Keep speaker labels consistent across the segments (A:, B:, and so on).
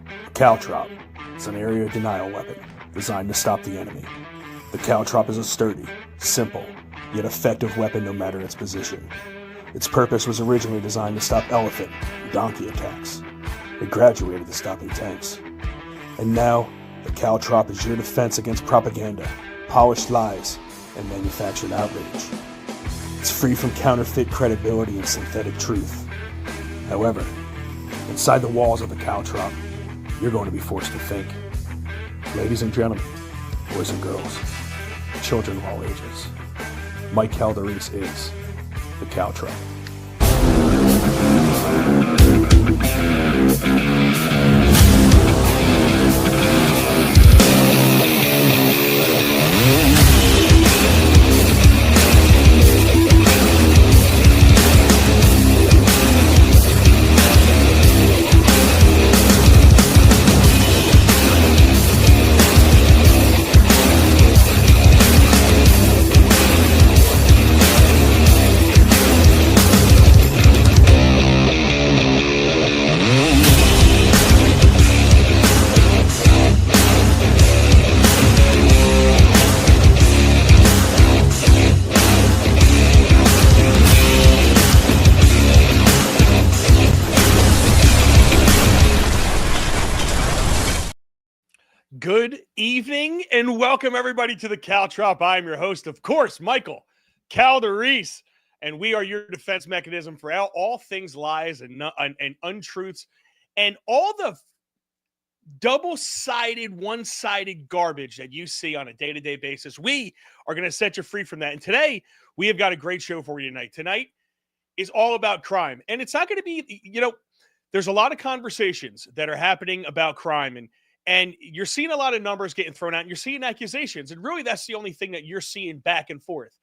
A: A caltrop is an area denial weapon designed to stop the enemy. The caltrop is a sturdy, simple, yet effective weapon no matter its position. Its purpose was originally designed to stop elephant and donkey attacks. It graduated to stopping tanks. And now, the caltrop is your defense against propaganda, polished lies, and manufactured outrage. It's free from counterfeit credibility and synthetic truth. However, inside the walls of the caltrop, you're going to be forced to think. Ladies and gentlemen, boys and girls, children of all ages, Mike Calderese is the caltrop.
B: Good evening and welcome everybody to the Caltrop. I'm your host, of course, Michael Calderese, and we are your defense mechanism for all things lies and untruths and all the double-sided, one-sided garbage that you see on a day-to-day basis. We are going to set you free from that. And today, we have got a great show for you tonight. Tonight is all about crime. And it's not going to be, there's a lot of conversations that are happening about crime, and you're seeing a lot of numbers getting thrown out, and you're seeing accusations. And really, that's the only thing that you're seeing back and forth.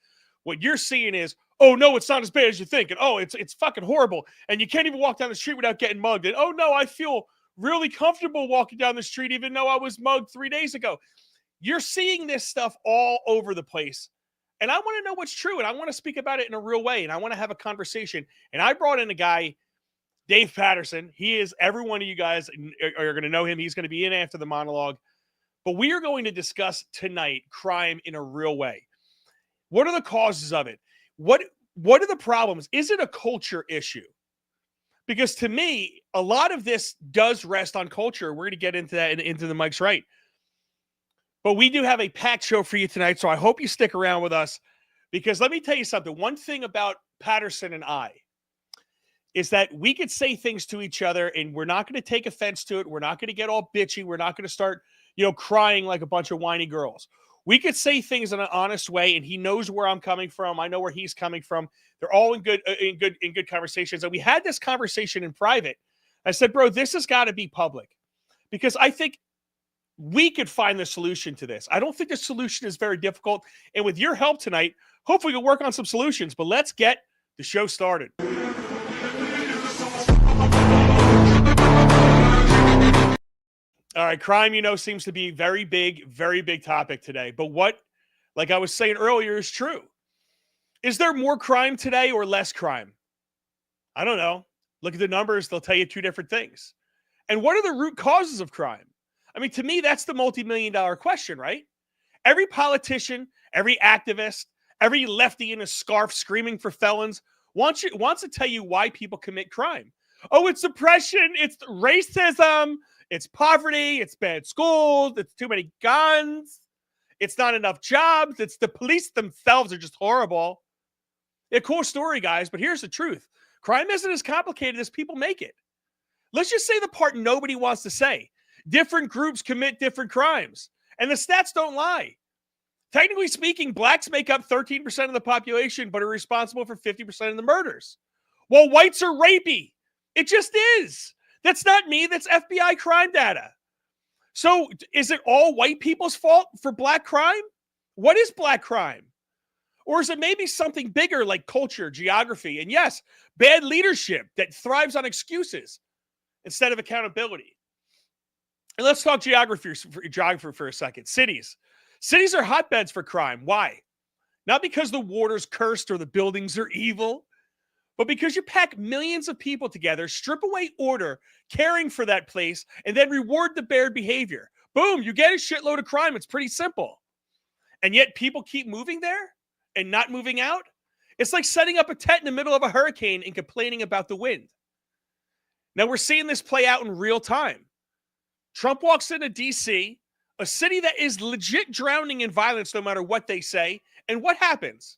B: What you're seeing is, oh, no, it's not as bad as you think. And, oh, it's fucking horrible. And you can't even walk down the street without getting mugged. And, oh, no, I feel really comfortable walking down the street, even though I was mugged 3 days ago. You're seeing this stuff all over the place. And I want to know what's true. And I want to speak about it in a real way. And I want to have a conversation. And I brought in a guy, Dave Patterson. He is, every one of you guys are going to know him. He's going to be in after the monologue. But we are going to discuss tonight crime in a real way. What are the causes of it? What are the problems? Is it a culture issue? Because to me, a lot of this does rest on culture. We're going to get into that into the mic's right. But we do have a packed show for you tonight, so I hope you stick around with us. Because let me tell you something. One thing about Patterson and I is that we could say things to each other and we're not going to take offense to it. We're not going to get all bitchy. We're not going to start, crying like a bunch of whiny girls. We could say things in an honest way, and he knows where I'm coming from. I know where he's coming from. They're all in good conversations. And we had this conversation in private. I said, bro, this has got to be public because I think we could find the solution to this. I don't think the solution is very difficult. And with your help tonight, hopefully we'll work on some solutions, but let's get the show started. All right, crime, seems to be very big topic today. But what, like I was saying earlier, is true. Is there more crime today or less crime? I don't know. Look at the numbers. They'll tell you two different things. And what are the root causes of crime? I mean, to me, that's the multi-million-dollar question, right? Every politician, every activist, every lefty in a scarf screaming for felons wants to tell you why people commit crime. Oh, it's oppression. It's racism. It's poverty, it's bad schools, it's too many guns, it's not enough jobs, it's the police themselves are just horrible. A cool story, guys, but here's the truth. Crime isn't as complicated as people make it. Let's just say the part nobody wants to say. Different groups commit different crimes, and the stats don't lie. Technically speaking, blacks make up 13% of the population, but are responsible for 50% of the murders. While whites are rapey. It just is. That's not me. That's FBI crime data. So is it all white people's fault for black crime? What is black crime? Or is it maybe something bigger like culture, geography, and yes, bad leadership that thrives on excuses instead of accountability? And let's talk geography for a second. Cities. Cities are hotbeds for crime. Why? Not because the water's cursed or the buildings are evil, but because you pack millions of people together, strip away order, caring for that place, and then reward the bad behavior. Boom, you get a shitload of crime. It's pretty simple. And yet people keep moving there and not moving out. It's like setting up a tent in the middle of a hurricane and complaining about the wind. Now we're seeing this play out in real time. Trump walks into D.C., a city that is legit drowning in violence no matter what they say. And what happens?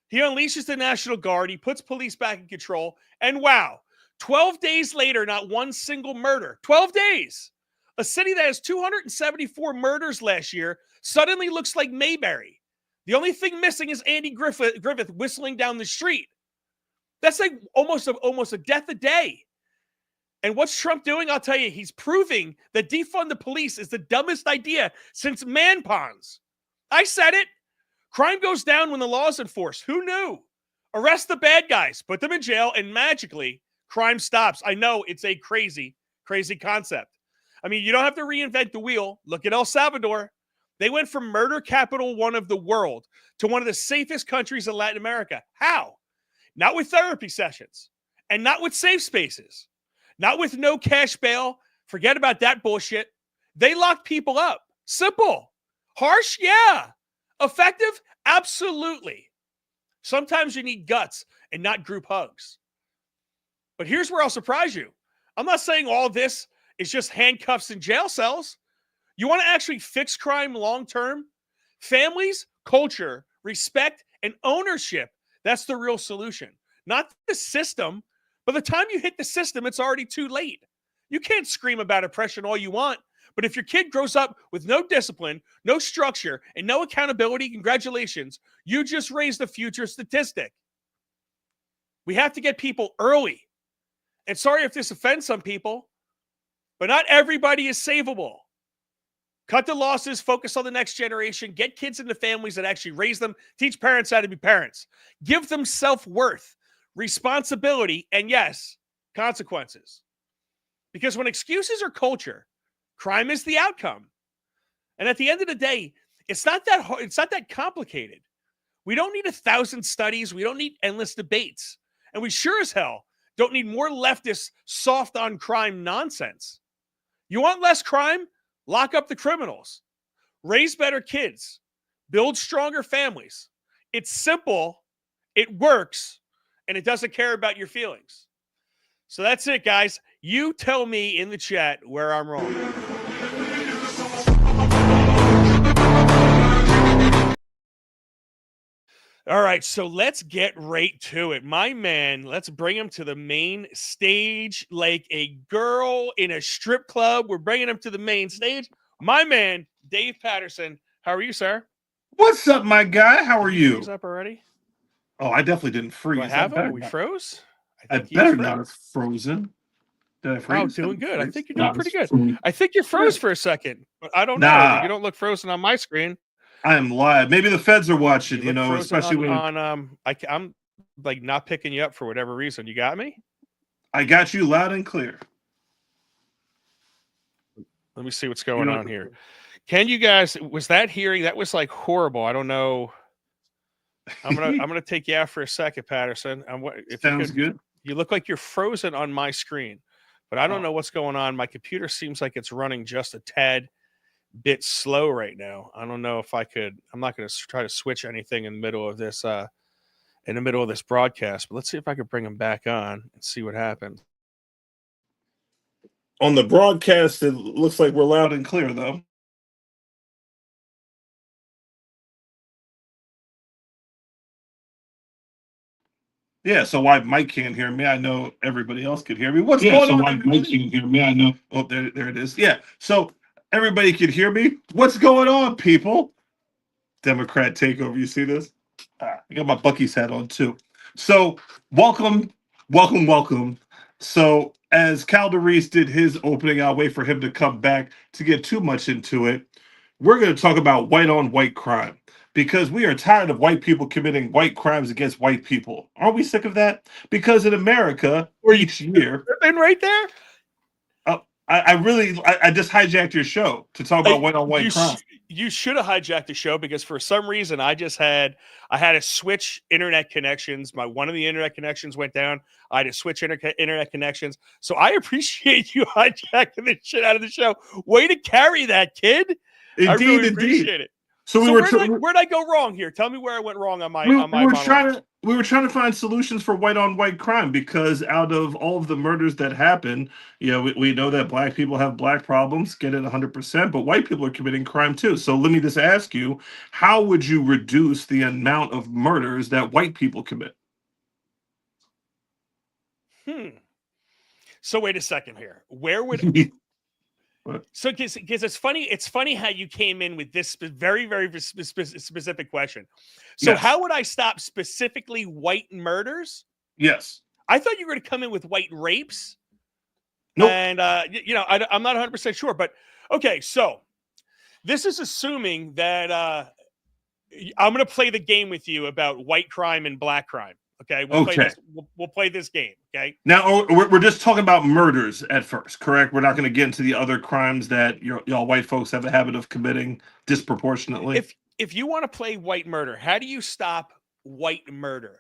B: He unleashes the National Guard. He puts police back in control. And wow, 12 days later, not one single murder. 12 days. A city that has 274 murders last year suddenly looks like Mayberry. The only thing missing is Andy Griffith whistling down the street. That's like almost a death a day. And what's Trump doing? I'll tell you, he's proving that defund the police is the dumbest idea since man ponds. I said it. Crime goes down when the law is enforced. Who knew? Arrest the bad guys, put them in jail, and magically, crime stops. I know it's a crazy, crazy concept. I mean, you don't have to reinvent the wheel. Look at El Salvador. They went from murder capital one of the world to one of the safest countries in Latin America. How? Not with therapy sessions and not with safe spaces. Not with no cash bail. Forget about that bullshit. They lock people up. Simple. Harsh? Yeah. Effective? Absolutely. Sometimes you need guts and not group hugs. But here's where I'll surprise you. I'm not saying all this is just handcuffs and jail cells. You want to actually fix crime long term? Families, culture, respect, and ownership. That's the real solution. Not the system. By the time you hit the system, it's already too late. You can't scream about oppression all you want, but if your kid grows up with no discipline, no structure, and no accountability, congratulations, you just raised a future statistic. We have to get people early. And sorry if this offends some people, but not everybody is savable. Cut the losses, focus on the next generation, get kids into families that actually raise them, teach parents how to be parents, give them self-worth, responsibility, and yes, consequences. Because when excuses are culture, crime is the outcome. And at the end of the day, it's not that hard, it's not that complicated. We don't need 1,000 studies. We don't need endless debates. And we sure as hell don't need more leftist soft on crime nonsense. You want less crime? Lock up the criminals. Raise better kids. Build stronger families. It's simple. It works. And it doesn't care about your feelings. So that's it, guys. You tell me in the chat where I'm wrong. All right, so let's get right to it. My man, let's bring him to the main stage like a girl in a strip club. We're bringing him to the main stage. My man, Dave Patterson. How are you, sir?
C: What's up, my guy? How are you?
B: Freeze up already?
C: Oh, I definitely didn't freeze.
B: Do I have him? We froze?
C: I better not have frozen. Did I freeze?
B: Oh, doing good. I think you're doing pretty good. I think you froze for a second, but I don't
C: Nah.
B: know. You don't look frozen on my screen.
C: I am live. Maybe the feds are watching, you know, especially
B: I'm like not picking you up for whatever reason. You got me?
C: I got you loud and clear.
B: Let me see what's going on here. Can you guys, was that hearing? That was like horrible. I don't know. I'm gonna take you out for a second, Patterson.
C: Sounds good.
B: You look like you're frozen on my screen, but I don't know what's going on. My computer seems like it's running just a tad bit slow right now. I don't know if I could. I'm not going to try to switch anything in the middle of this broadcast, but let's see if I could bring them back on and see what happens.
C: On the broadcast, it looks like we're loud and clear, though. Yeah, so why Mike can't hear me, I know everybody else could hear me. What's going on? Why Mike can't hear me, I know. Oh, there it is. Yeah, so everybody could hear me. What's going on, people? Democrat takeover. You see this? I got my Bucky's hat on too. So welcome. So as Calderise did his opening, I'll wait for him to come back to get too much into it. We're going to talk about white on white crime because we are tired of white people committing white crimes against white people. Aren't we sick of that? Because in America, each year,
B: and right there.
C: I just hijacked your show to talk about white on white crime.
B: You should have hijacked the show because for some reason I had to switch internet connections. One of the internet connections went down. I had to switch internet connections. So I appreciate you hijacking the shit out of the show. Way to carry that, kid. I really appreciate it.
C: So
B: where'd I go wrong here? Tell me where I went wrong on my
C: we were trying to find solutions for white on white crime, because out of all of the murders that happen, we know that black people have black problems, get it 100%, but white people are committing crime too. So let me just ask you, how would you reduce the amount of murders that white people commit?
B: So wait a second here. Where would
C: What?
B: So because it's funny how you came in with this very, very specific question. So
C: Yes.
B: How would I stop specifically white murders?
C: Yes.
B: I thought you were going to come in with white rapes.
C: Nope.
B: And, I'm not 100% sure. But, okay, so this is assuming that I'm going to play the game with you about white crime and black crime. Okay, we'll play this game. Okay.
C: Now we're just talking about murders at first, correct? We're not going to get into the other crimes that y'all white folks have a habit of committing disproportionately.
B: If you want to play white murder, how do you stop white murder?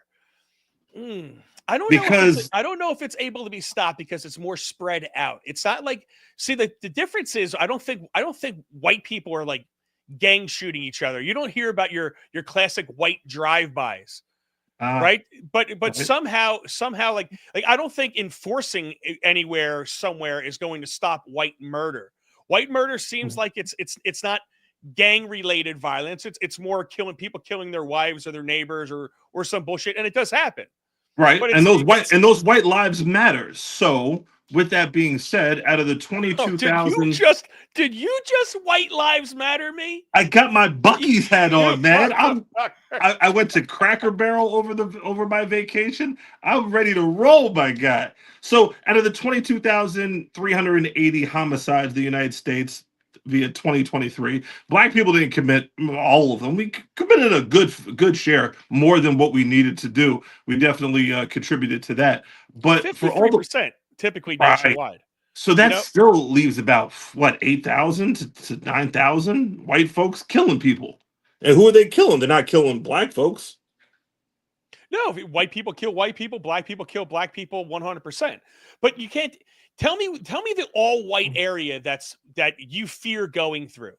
B: I don't know if it's able to be stopped because it's more spread out. It's not like, see, the difference is I don't think white people are like gang shooting each other. You don't hear about your classic white drive-bys. Right. But somehow like I don't think enforcing anywhere somewhere is going to stop white murder. White murder seems like it's not gang related violence. It's more killing their wives or their neighbors or some bullshit. And it does happen.
C: Right. And those white lives matter. So with that being said, out of the 22,000,
B: did you just white lives matter me?
C: I got my Buc-ee's hat on, man. I went to Cracker Barrel over my vacation. I'm ready to roll, my guy. So out of the 22,380 homicides in the United States via 2023, black people didn't commit all of them. We committed a good share, more than what we needed to do. We definitely contributed to that. But
B: 53%.
C: For all the
B: typically nationwide.
C: Right. So that still leaves about 8,000 to 9,000 white folks killing people. And who are they killing? They're not killing black folks.
B: No, white people kill white people, black people kill black people 100%. But you can't tell me the all white area that you fear going through.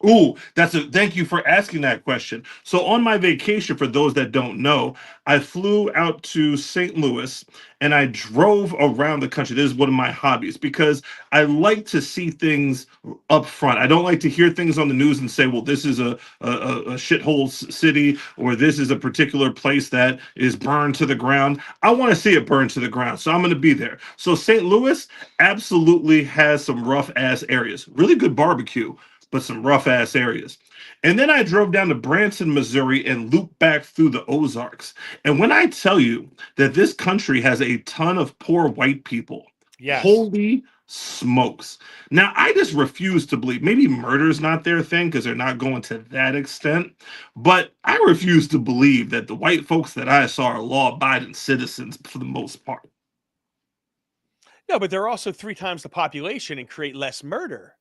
C: Ooh, thank you for asking that question. So on my vacation, for those that don't know, I flew out to St. Louis and I drove around the country. This is one of my hobbies because I like to see things up front. I don't like to hear things on the news and say, well, this is a shithole city, or this is a particular place that is burned to the ground. I want to see it burned to the ground. So I'm going to be there. So St. Louis absolutely has some rough ass areas, really good barbecue, but some rough ass areas. And then I drove down to Branson, Missouri and looped back through the Ozarks. And when I tell you that this country has a ton of poor white people,
B: yes.
C: Holy smokes. Now, I just refuse to believe, maybe murder's not their thing because they're not going to that extent, but I refuse to believe that the white folks that I saw are law-abiding citizens for the most part.
B: No, but they're also 3 times the population and create less murder.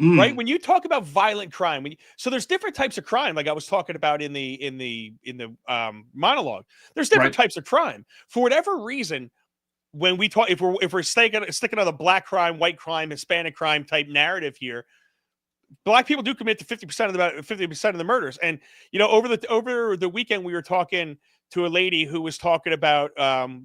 B: Right. When you talk about violent crime, so there's different types of crime, like I was talking about in the monologue. There's different types of crime. For whatever reason, when we talk, if we're sticking on the black crime, white crime, Hispanic crime type narrative here, black people do commit to 50% of the murders. And over the weekend, we were talking to a lady who was talking about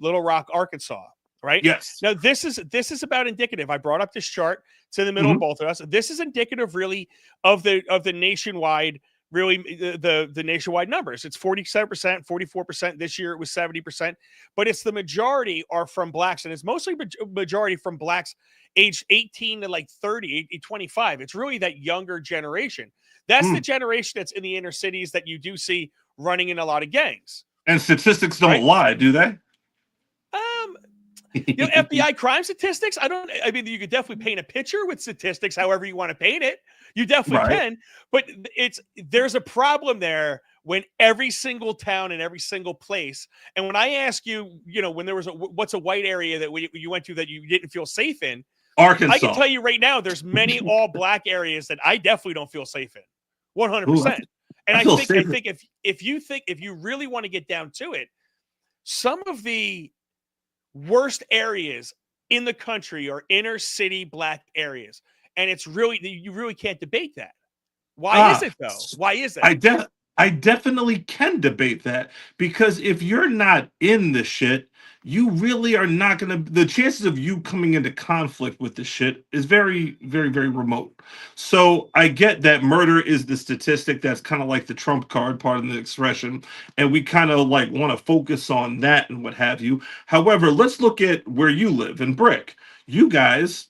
B: Little Rock, Arkansas. Right.
C: Yes.
B: Now this is about indicative. I brought up this chart. It's in the middle of both of us. This is indicative, really, of the nationwide, really the nationwide numbers. It's 47%, 44%. This year it was 70%, but it's the majority are from blacks, and it's mostly majority from blacks aged 18 to like 30, 25. It's really that younger generation. That's the generation that's in the inner cities that you do see running in a lot of gangs.
C: And statistics don't lie, do they?
B: FBI crime statistics. I mean, you could definitely paint a picture with statistics, however you want to paint it. You definitely can, but there's a problem there when every single town and every single place. And when I ask you, when there was what's a white area that you went to that you didn't feel safe in?
C: Arkansas.
B: I can tell you right now, there's many all black areas that I definitely don't feel safe in.
C: Ooh,
B: 100%. And
C: I
B: I
C: feel
B: think
C: safer.
B: if you really want to get down to it, some of the worst areas in the country are inner city black areas. And it's really, you really can't debate that. Why is
C: Ah,
B: it though? Why is
C: I
B: that?
C: de- I definitely can debate that because if you're not in the shit, you really are not gonna. The chances of you coming into conflict with the shit is very, very, very remote. So I get that murder is the statistic that's kind of like the trump card, part of the expression, and we kind of like want to focus on that and what have you. However, let's look at where you live in Brick. You guys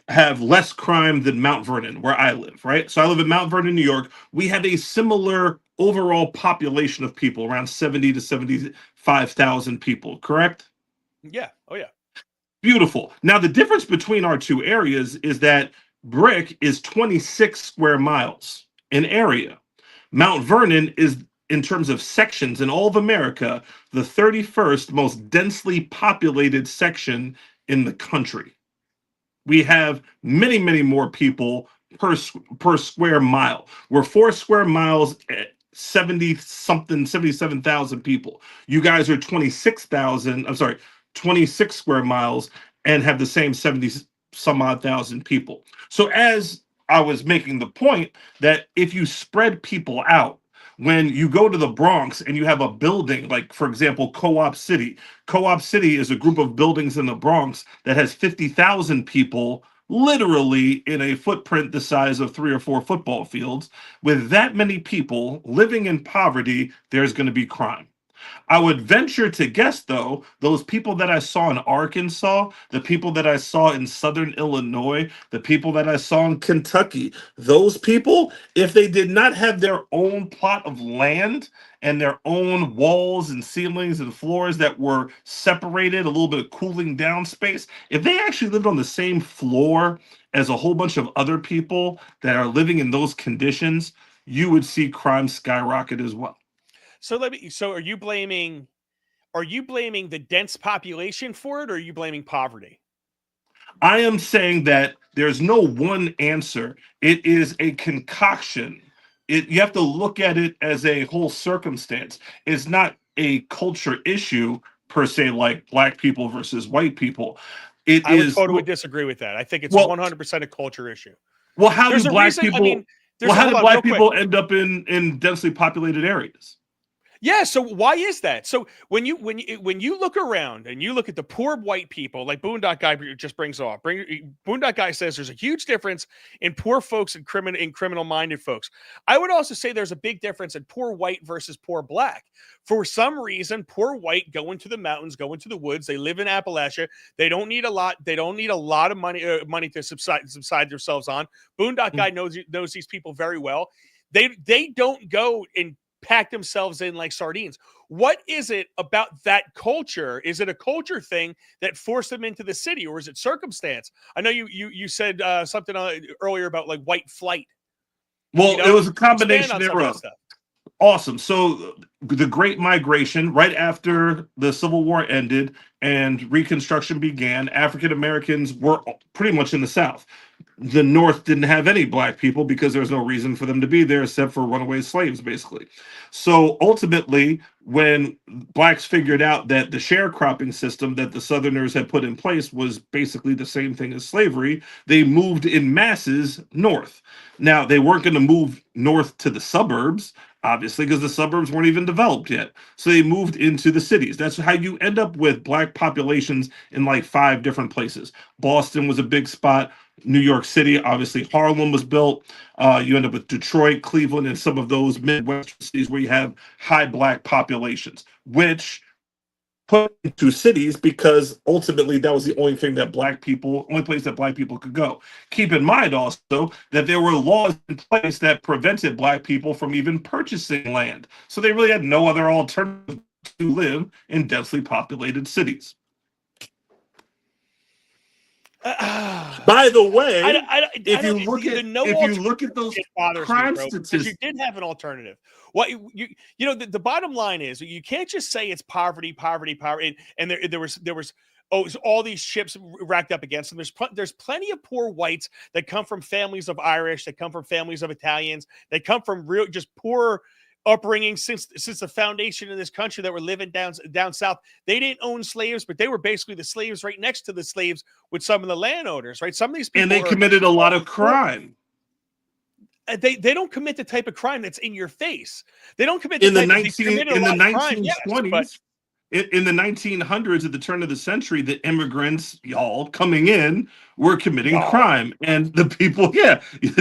C: have less crime than Mount Vernon, where I live, right? So I live in Mount Vernon, New York. We have a similar overall population of people, around 70 to 75,000 people, correct?
B: Yeah. Oh yeah.
C: Beautiful. Now, the difference between our two areas is that Brick is 26 square miles in area. Mount Vernon is, in terms of sections in all of America, the 31st most densely populated section in the country. We have many, many more people per square mile. We're 4 square miles at 70 something, 77,000 people. You guys are 26,000, I'm sorry, 26 square miles and have the same 70 some odd thousand people. So as I was making the point that if you spread people out, when you go to the Bronx and you have a building like, for example, Co-op City. Co-op City is a group of buildings in the Bronx that has 50,000 people literally in a footprint the size of 3 or 4 football fields. With that many people living in poverty, there's going to be crime. I would venture to guess, though, those people that I saw in Arkansas, the people that I saw in Southern Illinois, the people that I saw in Kentucky, those people, if they did not have their own plot of land and their own walls and ceilings and floors that were separated, a little bit of cooling down space, if they actually lived on the same floor as a whole bunch of other people that are living in those conditions, you would see crime skyrocket as well.
B: So so are you blaming the dense population for it, or are you blaming poverty?
C: I am saying that there's no one answer. It is a concoction. You have to look at it as a whole circumstance. It's not a culture issue per se, like black people versus white people. It
B: I would
C: is
B: totally disagree with that. I think it's
C: well,
B: 100% a culture issue.
C: well. How do
B: There's a
C: black
B: reason. I
C: people?
B: mean, there's
C: How
B: hold
C: do
B: on real
C: black
B: quick.
C: people end up in densely populated areas?
B: Yeah, so why is that? So when you look around and you look at the poor white people, like Boondock Guy just brings off, Boondock Guy says there's a huge difference in poor folks and criminal minded folks. I would also say there's a big difference in poor white versus poor black. For some reason, poor white go into the mountains, go into the woods. They live in Appalachia. They don't need a lot. They don't need a lot of money to subside themselves on. Boondock Guy knows these people very well. They don't go and pack themselves in like sardines. What is it about that culture? Is it a culture thing that forced them into the city, or is it circumstance? I know you said something earlier about like white flight.
C: Well, it was a
B: Expand
C: combination
B: on some of that
C: thereof.
B: stuff.
C: Awesome. So the Great Migration, right after the Civil War ended and Reconstruction began, African Americans were pretty much in the South. The North didn't have any black people because there was no reason for them to be there except for runaway slaves, basically. So ultimately, when blacks figured out that the sharecropping system that the Southerners had put in place was basically the same thing as slavery, they moved in masses north. Now, they weren't going to move north to the suburbs, obviously, because the suburbs weren't even developed yet. So they moved into the cities. That's how you end up with black populations in like 5 different places. Boston was a big spot. New York City, obviously, Harlem was built. You end up with Detroit, Cleveland, and some of those Midwestern cities where you have high black populations, which put into cities because ultimately that was the only place that black people could go. Keep in mind also that there were laws in place that prevented black people from even purchasing land. So they really had no other alternative to live in densely populated cities. By the way, if you look at those
B: it bothers me,
C: crime
B: bro, because you
C: statistics,
B: did have an alternative. What the bottom line is you can't just say it's poverty, and there was so all these chips racked up against them. There's plenty of poor whites that come from families of Irish, that come from families of Italians, that come from real just poor upbringing since the foundation of this country that were living down south. They didn't own slaves, but they were basically the slaves right next to the slaves with some of the landowners, right? Some of these people
C: and they committed a lot of crime.
B: They don't commit the type of crime that's in your face. They don't commit
C: in the
B: crime.
C: 1920s. In the 1900s, at the turn of the century, the immigrants, y'all coming in, were committing crime. And the people,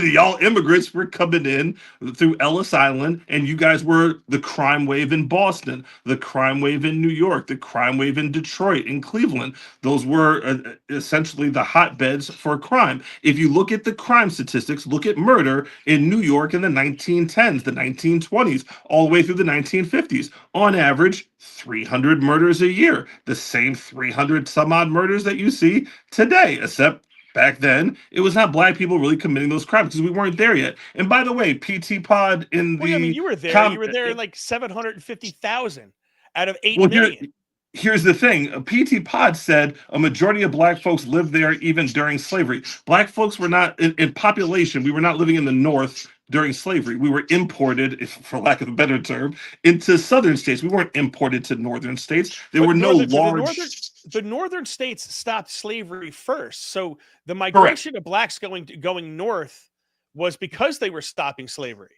C: y'all immigrants were coming in through Ellis Island, and you guys were the crime wave in Boston, the crime wave in New York, the crime wave in Detroit, in Cleveland. Those were essentially the hotbeds for crime. If you look at the crime statistics, look at murder in New York in the 1910s, the 1920s, all the way through the 1950s. On average, 300 murders a year, the same 300 some odd murders that you see today, except back then it was not black people really committing those crimes because we weren't there yet. And by the way, PT Pod in the
B: you were there. You were there in like 750,000 out of 8 million.
C: Here's the thing. PT Pod said a majority of black folks lived there even during slavery. Black folks were not in population. We were not living in the North during slavery. We were imported, for lack of a better term, into southern states. We weren't imported to northern states. There were no large...
B: The northern states stopped slavery first. So the migration of blacks going north was because they were stopping slavery.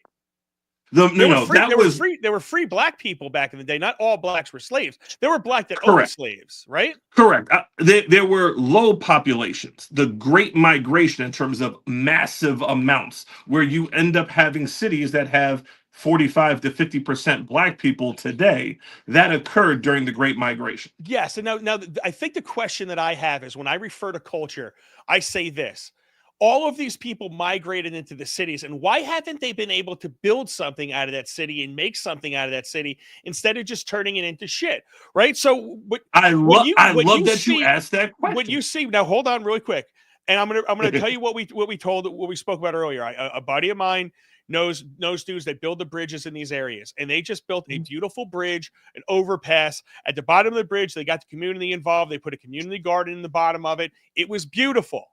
B: There were free black people back in the day. Not all blacks were slaves. There were black that owned slaves, right?
C: Correct. There were low populations. The Great Migration, in terms of massive amounts, where you end up having cities that have 45 to 50% black people today, that occurred during the Great Migration.
B: Yes. And now I think the question that I have is, when I refer to culture, I say this. All of these people migrated into the cities, and why haven't they been able to build something out of that city and make something out of that city instead of just turning it into shit, right? So,
C: I love that you asked that question.
B: What you see now, hold on, really quick, and I'm gonna tell you what we spoke about earlier. A buddy of mine knows dudes that build the bridges in these areas, and they just built a beautiful bridge, an overpass at the bottom of the bridge. They got the community involved. They put a community garden in the bottom of it. It was beautiful.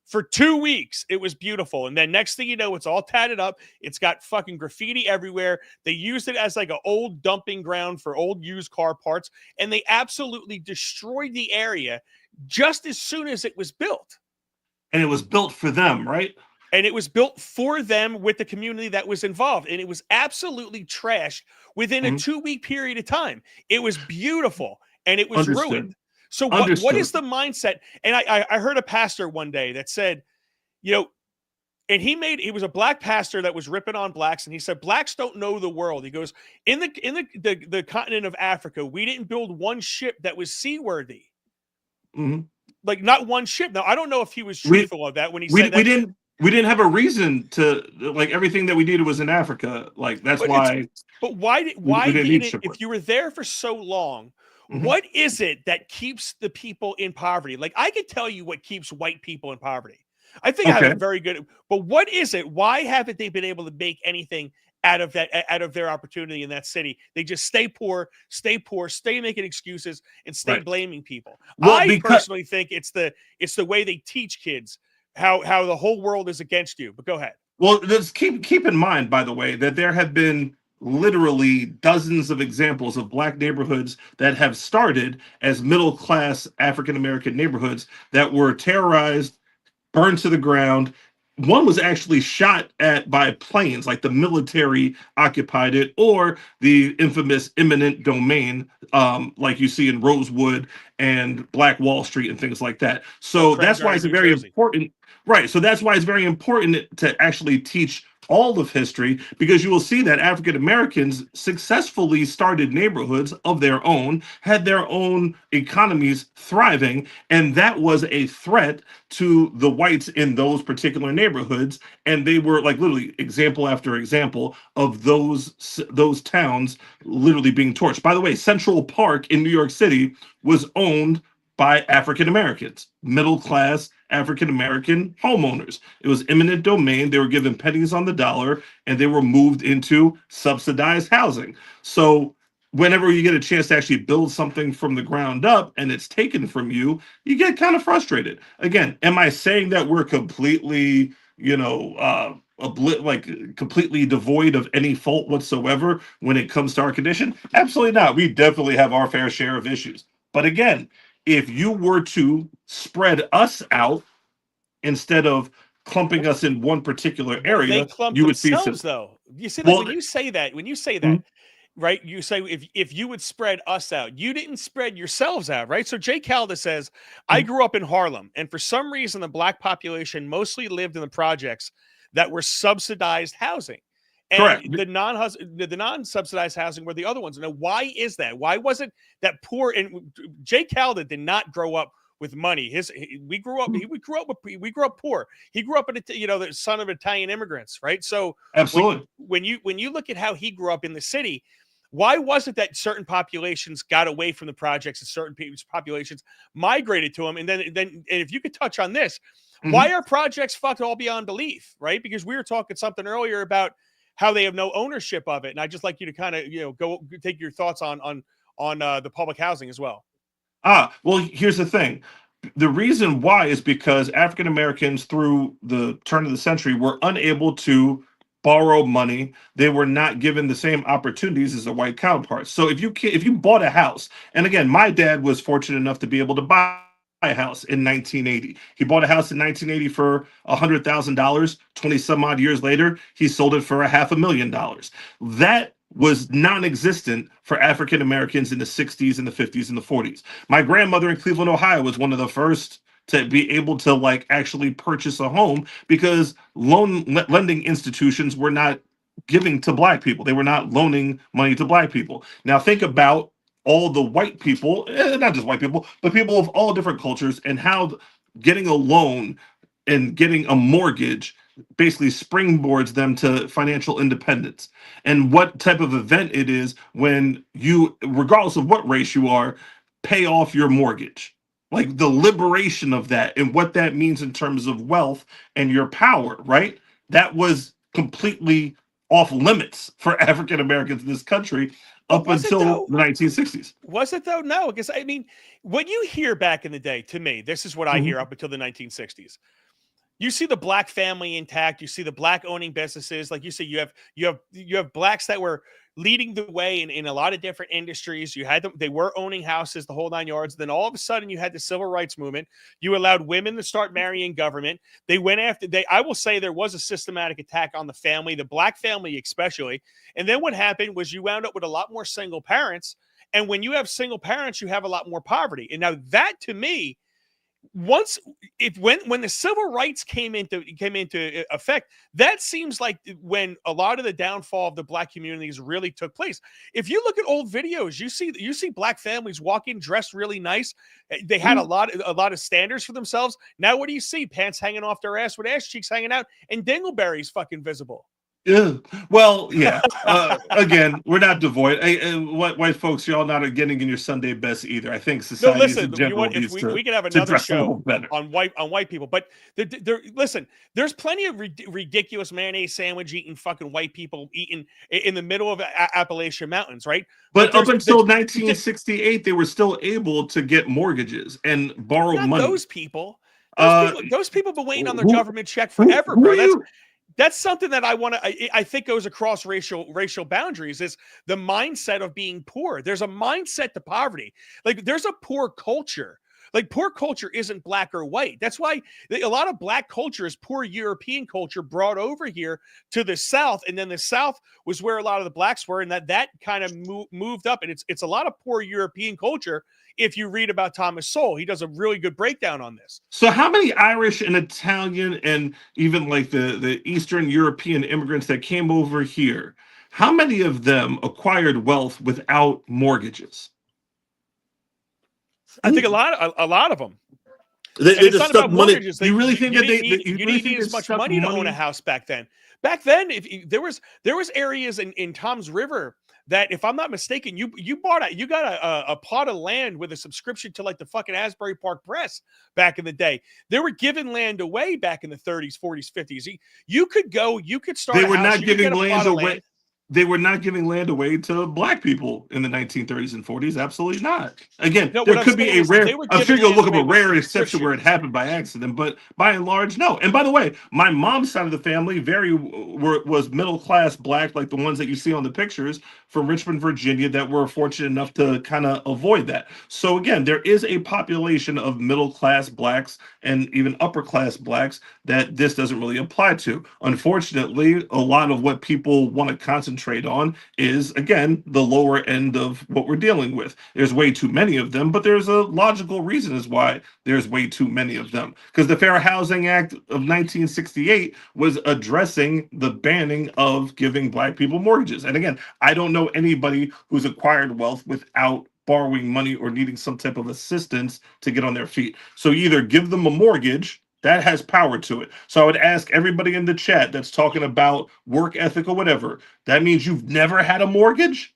B: For 2 weeks, it was beautiful. And then next thing you know, it's all tatted up. It's got fucking graffiti everywhere. They used it as like an old dumping ground for old used car parts. And they absolutely destroyed the area just as soon as it was built.
C: And it was built for them, right?
B: And it was built for them with the community that was involved. And it was absolutely trashed within a 2-week period of time. It was beautiful. And it was ruined. So what is the mindset? And I heard a pastor one day that said, and he was a black pastor that was ripping on blacks, and he said, blacks don't know the world. He goes, in the continent of Africa, we didn't build one ship that was seaworthy.
C: Mm-hmm.
B: Like, not one ship. Now, I don't know if he was truthful of that when he said that.
C: We didn't have a reason to, like, everything that we needed was in Africa. Like, that's why.
B: But why didn't if you were there for so long? What is it that keeps the people in poverty? Like, I could tell you what keeps white people in poverty. I think I have a very good, but what is it? Why haven't they been able to make anything out of their opportunity in that city? They just stay poor, stay making excuses, and stay blaming people. Well, I personally think it's the way they teach kids how the whole world is against you. But go ahead.
C: Well, just keep in mind, by the way, that there have been literally dozens of examples of black neighborhoods that have started as middle-class African-American neighborhoods that were terrorized, burned to the ground. One was actually shot at by planes, like the military occupied it, or the infamous eminent domain, like you see in Rosewood and Black Wall Street and things like that. So that's why it's very important. Right. So that's why it's very important to actually teach all of history, because you will see that African Americans successfully started neighborhoods of their own, had their own economies thriving, and that was a threat to the whites in those particular neighborhoods. And they were, like, literally example after example of those towns literally being torched. By the way, Central Park in New York City was owned by African Americans, middle class African American homeowners. It was eminent domain. They were given pennies on the dollar, and they were moved into subsidized housing. So whenever you get a chance to actually build something from the ground up and it's taken from you, you get kind of frustrated. Again, am I saying that we're completely, completely devoid of any fault whatsoever when it comes to our condition? Absolutely not. We definitely have our fair share of issues. But again, if you were to spread us out instead of clumping us in one particular area,
B: they clump
C: you would see some.
B: themselves, though. You see, like
C: Well,
B: when you say that,
C: Mhm.
B: right? You say if you would spread us out, you didn't spread yourselves out, right? So Jay Calda says, I
C: Mhm.
B: grew up in Harlem, and for some reason, the black population mostly lived in the projects that were subsidized housing. And
C: Correct.
B: the non-subsidized housing were the other ones. Now, why is that? Why wasn't that poor? And Jay Calda did not grow up with money. We grew up. We grew up poor. He grew up in the son of Italian immigrants, right? So
C: Absolutely.
B: when you look at how he grew up in the city, why was it that certain populations got away from the projects and certain populations migrated to them? And if you could touch on this, why
C: Mhm.
B: are projects fucked all beyond belief, right? Because we were talking something earlier about how they have no ownership of it, and I'd just like you to kind of go take your thoughts on the public housing as well.
C: Well, here's the thing. The reason why is because African Americans through the turn of the century were unable to borrow money. They were not given the same opportunities as their white counterparts. So if you bought a house, and again, my dad was fortunate enough to be able to buy a house in 1980. He bought a house in 1980 for $100,000. 20 some odd years later, he sold it for $500,000. That was non-existent for African Americans in the 60s and the 50s and the 40s. My grandmother in Cleveland, Ohio was one of the first to be able to actually purchase a home because lending institutions were not giving to black people. They were not loaning money to black people. Now think about all the white people, not just white people, but people of all different cultures, and how getting a loan and getting a mortgage basically springboards them to financial independence, and what type of event it is when you, regardless of what race you are, pay off your mortgage. Like the liberation of that and what that means in terms of wealth and your power, right? That was completely off limits for African Americans in this country
B: But
C: up
B: was it
C: until
B: though?
C: the 1960s.
B: Was it though? No, because I mean, what you hear back in the day, to me, this is what I hear
C: Mhm.
B: up until the 1960s. You see the black family intact. You see the black owning businesses. Like you say, you have blacks that were leading the way in a lot of different industries. You had them; they were owning houses, the whole nine yards. Then all of a sudden, you had the civil rights movement. You allowed women to start marrying government. They went after. I will say there was a systematic attack on the family, the black family especially. And then what happened was you wound up with a lot more single parents. And when you have single parents, you have a lot more poverty. And now that to me, once it when the civil rights came into effect, that seems like when a lot of the downfall of the black communities really took place. If you look at old videos, you see black families walking dressed really nice. They had a lot of standards for themselves. Now what do you see? Pants hanging off their ass with ass cheeks hanging out and dingleberries fucking visible.
C: Yeah. Well, yeah. Again, we're not devoid. White folks, y'all not getting in your Sunday best either. I think
B: No,
C: society as
B: listen,
C: in
B: you
C: general
B: want if
C: needs
B: we could have
C: to
B: another
C: dress a little
B: show
C: better.
B: on white people, but listen, there's plenty of ridiculous mayonnaise sandwich eating fucking white people eating in the middle of Appalachian Mountains, right? But
C: But up until
B: th-
C: 1968, they were still able to get mortgages and borrow
B: not
C: money.
B: those people. Those
C: Uh,
B: people, those people been waiting on their
C: who
B: government check
C: who
B: forever,
C: who
B: bro.
C: are you?
B: That's something that I think goes across racial boundaries is the mindset of being poor. There's a mindset to poverty. Like there's a poor culture. Like poor culture isn't black or white. That's why a lot of black culture is poor European culture brought over here to the South, and then the South was where a lot of the blacks were, and that kind of moved up. And it's a lot of poor European culture. If you read about Thomas Sowell, he does a really good breakdown on this.
C: So how many Irish and Italian and even the Eastern European immigrants that came over here, how many of them acquired wealth without mortgages?
B: I think a lot of them. And
C: They
B: it's
C: just
B: not
C: stuck
B: about
C: money.
B: mortgages.
C: You really think
B: You
C: that
B: didn't
C: they?
B: need
C: You
B: you
C: really
B: didn't
C: think
B: need
C: they
B: as much
C: stuck
B: money to own a
C: money?
B: house back then. Back then, if there was areas in Tom's River that, if I'm not mistaken, you got a plot of land with a subscription to like the fucking Asbury Park Press back in the day. They were giving land away back in the 30s, 40s, 50s. You could start
C: They
B: a
C: were
B: house.
C: not
B: You could get
C: giving
B: a
C: land
B: plot of
C: away.
B: land.
C: they were not giving land away to black people in the 1930s and 40s. Absolutely not. Again,
B: No, what
C: there
B: I'm
C: could be
B: saying
C: a
B: is
C: rare,
B: they were
C: I'm sure
B: giving
C: you'll
B: land
C: look up
B: away
C: a
B: with
C: rare exception where it
B: Christians.
C: happened by accident, but by and large, no. And by the way, my mom's side of the family was middle class black, like the ones that you see on the pictures from Richmond, Virginia, that were fortunate enough to kind of avoid that. So again, there is a population of middle class blacks and even upper class blacks that this doesn't really apply to. Unfortunately, a lot of what people want to concentrate on is, again, the lower end of what we're dealing with. There's way too many of them, but there's a logical reason as why there's way too many of them. Because the Fair Housing Act of 1968 was addressing the banning of giving black people mortgages. And again, I don't know anybody who's acquired wealth without borrowing money or needing some type of assistance to get on their feet. So either give them a mortgage that has power to it. So I would ask everybody in the chat that's talking about work ethic or whatever, that means you've never had a mortgage?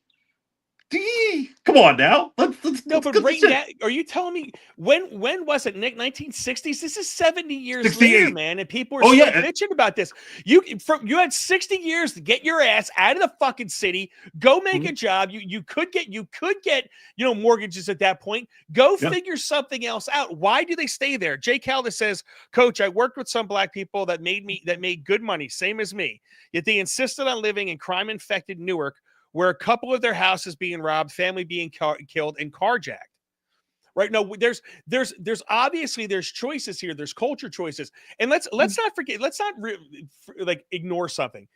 C: Come on now.
B: No,
C: Let's
B: but
C: get the
B: right
C: shit.
B: now, are you telling me when was it, Nick? 1960s? This is 70 years
C: 68.
B: later, man, and people are
C: Oh,
B: still
C: yeah.
B: bitching about this. You had 60 years to get your ass out of the fucking city, go make a job. You could get mortgages at that point. Go figure something else out. Why do they stay there? Jay Calda says, Coach, I worked with some black people that made good money, same as me. Yet they insisted on living in crime-infected Newark, where a couple of their houses being robbed, family being killed, and carjacked. Right? No, there's obviously there's choices here. There's culture choices, and let's not forget. Let's not ignore something.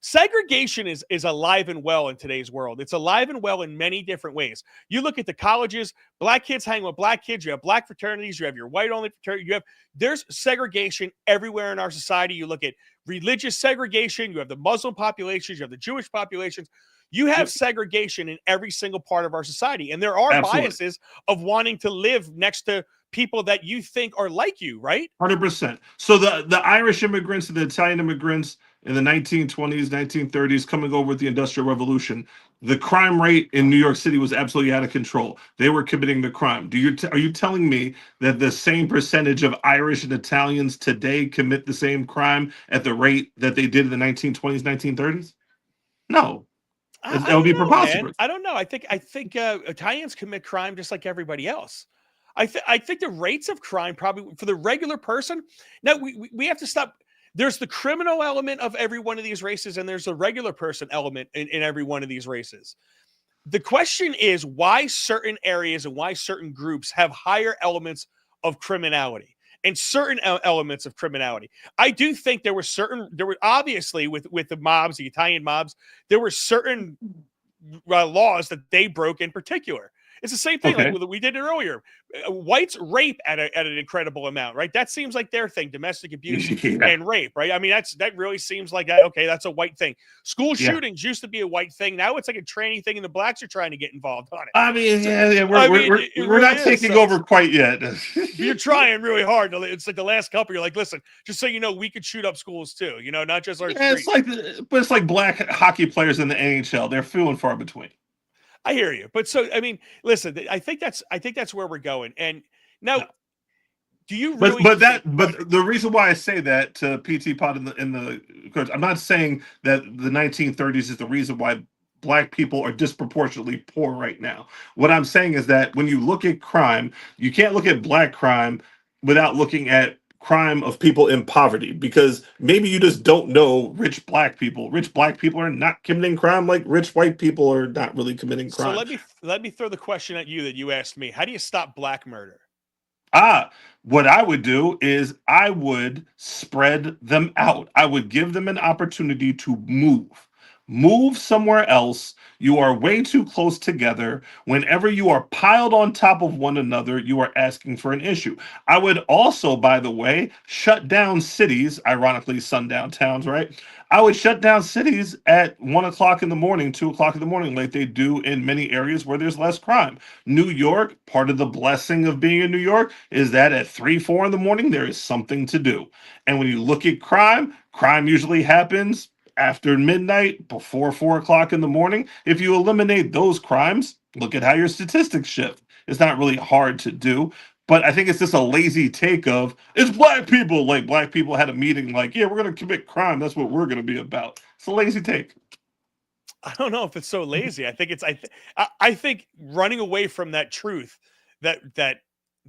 B: Segregation is alive and well in today's world. It's alive and well in many different ways. You look at the colleges, black kids hang with black kids. You have black fraternities. You have your white only fraternity. There's segregation everywhere in our society. You look at religious segregation. You have the Muslim populations. You have the Jewish populations. You have segregation in every single part of our society. And there are biases of wanting to live next to people that you think are like you, right?
C: 100%. So the Irish immigrants and the Italian immigrants in the 1920s, 1930s, coming over with the Industrial Revolution, the crime rate in New York City was absolutely out of control. They were committing the crime. Are you telling me that the same percentage of Irish and Italians today commit the same crime at the rate that they did in the 1920s, 1930s? No. That would be preposterous.
B: I don't know. I think Italians commit crime just like everybody else. I think the rates of crime probably for the regular person. Now we have to stop. There's the criminal element of every one of these races, and there's the regular person element in every one of these races. The question is why certain areas and why certain groups have higher elements of criminality and certain elements of criminality. I do think there were obviously with the mobs, the Italian mobs, there were certain laws that they broke in particular. It's the same thing like we did it earlier. Whites rape at an incredible amount, right? That seems like their thing, domestic abuse and rape, right? I mean, that really seems like okay, that's a white thing. School shootings used to be a white thing. Now it's like a tranny thing, and the blacks are trying to get involved on it.
C: I mean, we're not taking over quite yet.
B: You're trying really hard. It's like the last couple. You're like, listen, just so you know, we could shoot up schools too. Not just our street.
C: It's like black hockey players in the NHL. They're few and far between.
B: I hear you, but I mean, listen. I think that's where we're going. And now, do you really?
C: But the reason why I say that to PT Pod in the coach, I'm not saying that the 1930s is the reason why black people are disproportionately poor right now. What I'm saying is that when you look at crime, you can't look at black crime without looking at crime of people in poverty, because maybe you just don't know rich black people. Rich black people are not committing crime like rich white people are not really committing crime.
B: So let me throw the question at you that you asked me. How do you stop black murder?
C: What I would do is I would spread them out. I would give them an opportunity to move somewhere else. You are way too close together. Whenever you are piled on top of one another, you are asking for an issue. I would also, by the way, shut down cities, ironically sundown towns, right? I would shut down cities at 1 o'clock in the morning, 2 o'clock in the morning, like they do in many areas where there's less crime. New York, part of the blessing of being in New York is that at 3, 4 in the morning, there is something to do. And when you look at crime usually happens after midnight, before 4 o'clock in the morning. If you eliminate those crimes, look at how your statistics shift. It's not really hard to do. But I think it's just a lazy take of, it's black people. Like black people had a meeting like, yeah, we're going to commit crime. That's what we're going to be about. It's a lazy take.
B: I don't know if it's so lazy. I think it's I think running away from that truth that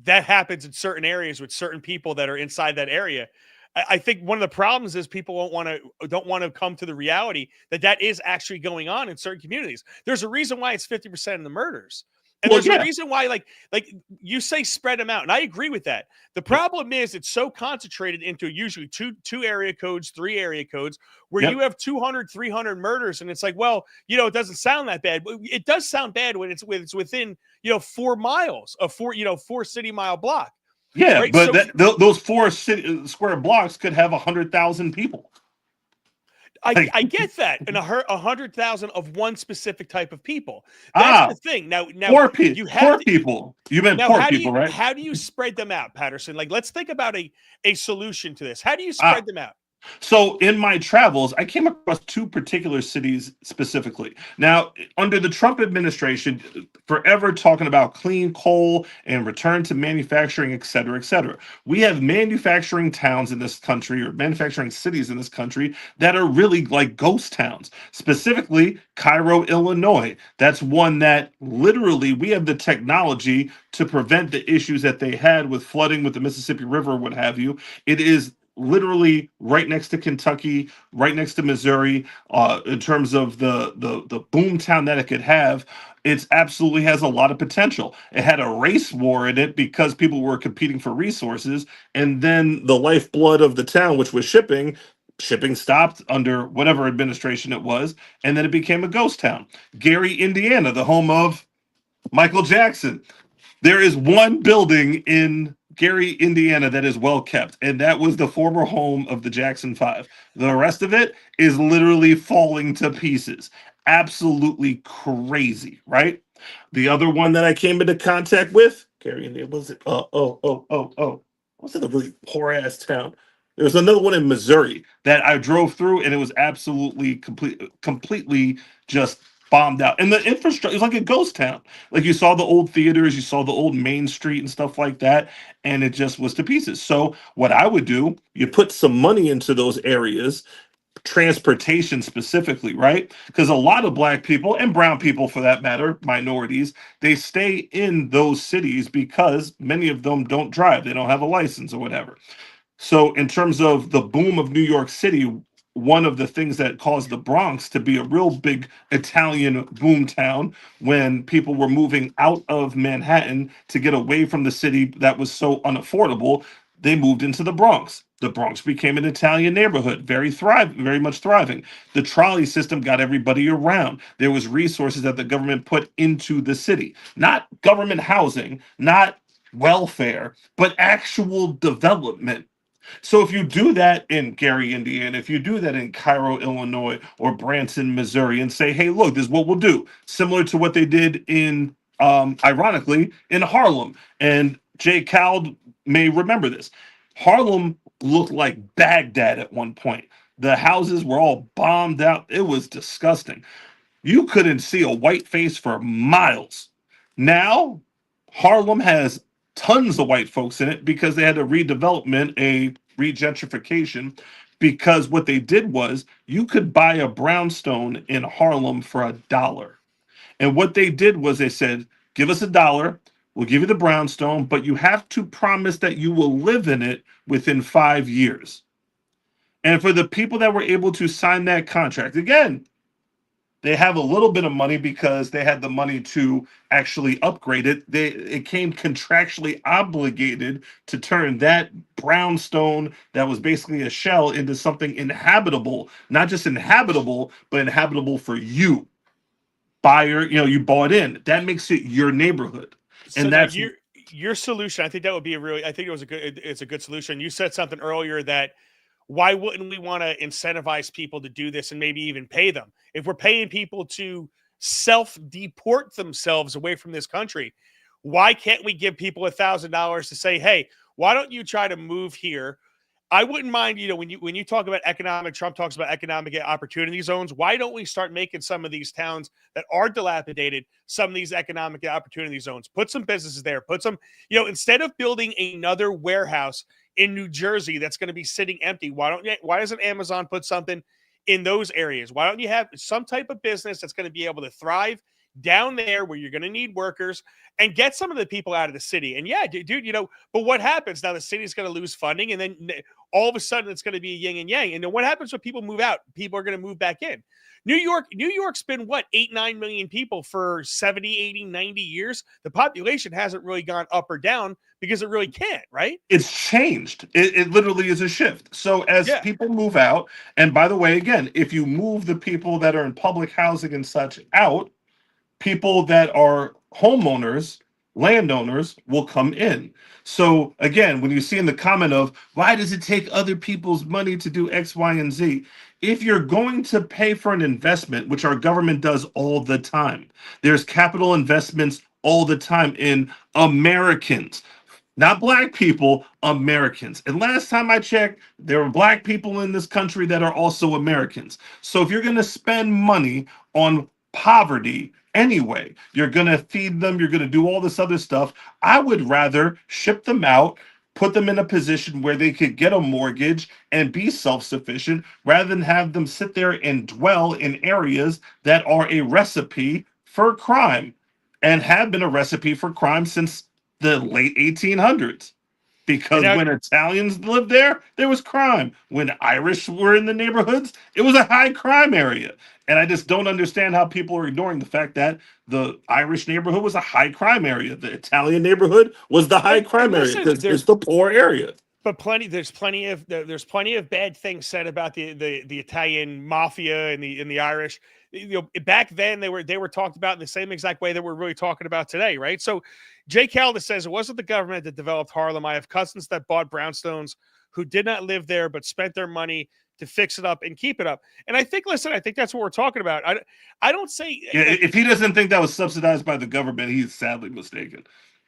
B: happens in certain areas with certain people that are inside that area. I think one of the problems is people don't want to come to the reality that that is actually going on in certain communities. There's a reason why it's 50% of the murders. And
C: Well,
B: there's a
C: yeah.
B: reason why, like you say, spread them out, and I agree with that. The
C: Yep.
B: problem is it's so concentrated into usually two area codes, 3 area codes, where
C: Yep.
B: you have 200, 300 murders, and it's like, well, it doesn't sound that bad. It does sound bad when it's within 4 miles of 4 city mile block,
C: Yeah,
B: right?
C: but
B: So
C: those 4 square blocks could have 100,000 people. Like,
B: I get that, and 100,000 of one specific type of people. That's the thing. Now
C: poor
B: you have to.
C: people. You meant
B: Now,
C: poor people, right?
B: how do you spread them out, Patterson? Like, let's think about a solution to this. How do you
C: Ah,
B: spread them out?
C: So in my travels, I came across 2 particular cities specifically. Now, under the Trump administration, forever talking about clean coal and return to manufacturing, et cetera, et cetera. We have manufacturing towns in this country, or manufacturing cities in this country, that are really like ghost towns. Specifically, Cairo, Illinois. That's one that literally we have the technology to prevent the issues that they had with flooding with the Mississippi River, what have you. It is literally right next to Kentucky, right next to Missouri. In terms of the boom town that it could have, it absolutely has a lot of potential. It had a race war in it because people were competing for resources, and then the lifeblood of the town, which was shipping. Shipping stopped under whatever administration it was, and then it became a ghost town. Gary, Indiana, the home of Michael Jackson. There is one building in Gary, Indiana that is well kept, and that was the former home of the Jackson Five. The rest of it is literally falling to pieces. Absolutely crazy, right? The other one that I came into contact with, Gary, Indiana, was it? Was it a really poor ass town? There was another one in Missouri that I drove through, and it was absolutely completely just bombed out. And the infrastructure is like a ghost town. Like you saw the old theaters, you saw the old Main Street and stuff like that, and it just was to pieces. So what I would do, you put some money into those areas, transportation specifically, right? Because a lot of black people and brown people for that matter, minorities, they stay in those cities because many of them don't drive, they don't have a license or whatever. So, in terms of the boom of New York City, one of the things that caused the Bronx to be a real big Italian boom town when people were moving out of Manhattan to get away from the city that was so unaffordable, they moved into the Bronx. The Bronx became an Italian neighborhood, very much thriving. The trolley system got everybody around. There was resources that the government put into the city, not government housing, not welfare, but actual development. So if you do that in Gary, Indiana, if you do that in Cairo, Illinois, or Branson, Missouri, and say, hey, look, this is what we'll do, similar to what they did in, ironically, in Harlem. And Jay Cowd may remember this. Harlem looked like Baghdad at one point. The houses were all bombed out. It was disgusting. You couldn't see a white face for miles. Now, Harlem has tons of white folks in it because they had a redevelopment, a regentrification. Because what they did was you could buy a brownstone in Harlem for $1. And what they did was they said, give us $1, we'll give you the brownstone, but you have to promise that you will live in it within 5 years. And for the people that were able to sign that contract, again, they have a little bit of money because they had the money to actually upgrade it. It came contractually obligated to turn that brownstone that was basically a shell into something inhabitable, not just inhabitable, but inhabitable for you. Buyer, you bought in. That makes it your neighborhood.
B: So
C: And
B: now
C: that's
B: your solution, I think that would be I think it's a good solution. You said something earlier that why wouldn't we want to incentivize people to do this and maybe even pay them? If we're paying people to self deport themselves away from this country, why can't we give people $1,000 to say, hey, why don't you try to move here? I wouldn't mind, when you talk about Trump talks about economic opportunity zones. Why don't we start making some of these towns that are dilapidated, some of these economic opportunity zones, put some businesses there, put some, instead of building another warehouse in New Jersey that's going to be sitting empty, why doesn't Amazon put something in those areas? Why don't you have some type of business that's going to be able to thrive down there where you're going to need workers and get some of the people out of the city? And yeah, dude, but what happens now? The city's going to lose funding, and then all of a sudden it's going to be a yin and yang. And then what happens when people move out? People are going to move back in. New York's been what, 8-9 million people for 70, 80, 90 years. The population hasn't really gone up or down because it really can't, right?
C: It's changed. It literally is a shift. So as people move out, and by the way, again, if you move the people that are in public housing and such out, people that are homeowners, landowners will come in. So again, when you see in the comment of why does it take other people's money to do X, Y, and Z? If you're going to pay for an investment, which our government does all the time, there's capital investments all the time in Americans, not black people, Americans. And last time I checked, there were black people in this country that are also Americans. So if you're going to spend money on poverty anyway, you're going to feed them, you're going to do all this other stuff, I would rather ship them out, put them in a position where they could get a mortgage and be self-sufficient rather than have them sit there and dwell in areas that are a recipe for crime and have been a recipe for crime since the late 1800s. Because when Italians lived there was crime. When Irish were in the neighborhoods, it was a high crime area. And I just don't understand how people are ignoring the fact that the Irish neighborhood was a high crime area. The Italian neighborhood was the high crime area because it's the poor area.
B: But there's plenty of bad things said about the Italian mafia and the Irish. Back then they were talked about in the same exact way that we're really talking about today, right? So Jay Caldas says it wasn't the government that developed Harlem. I have cousins that bought brownstones who did not live there but spent their money to fix it up and keep it up. And I think that's what we're talking about. I don't say
C: if he doesn't think that was subsidized by the government, he's sadly mistaken.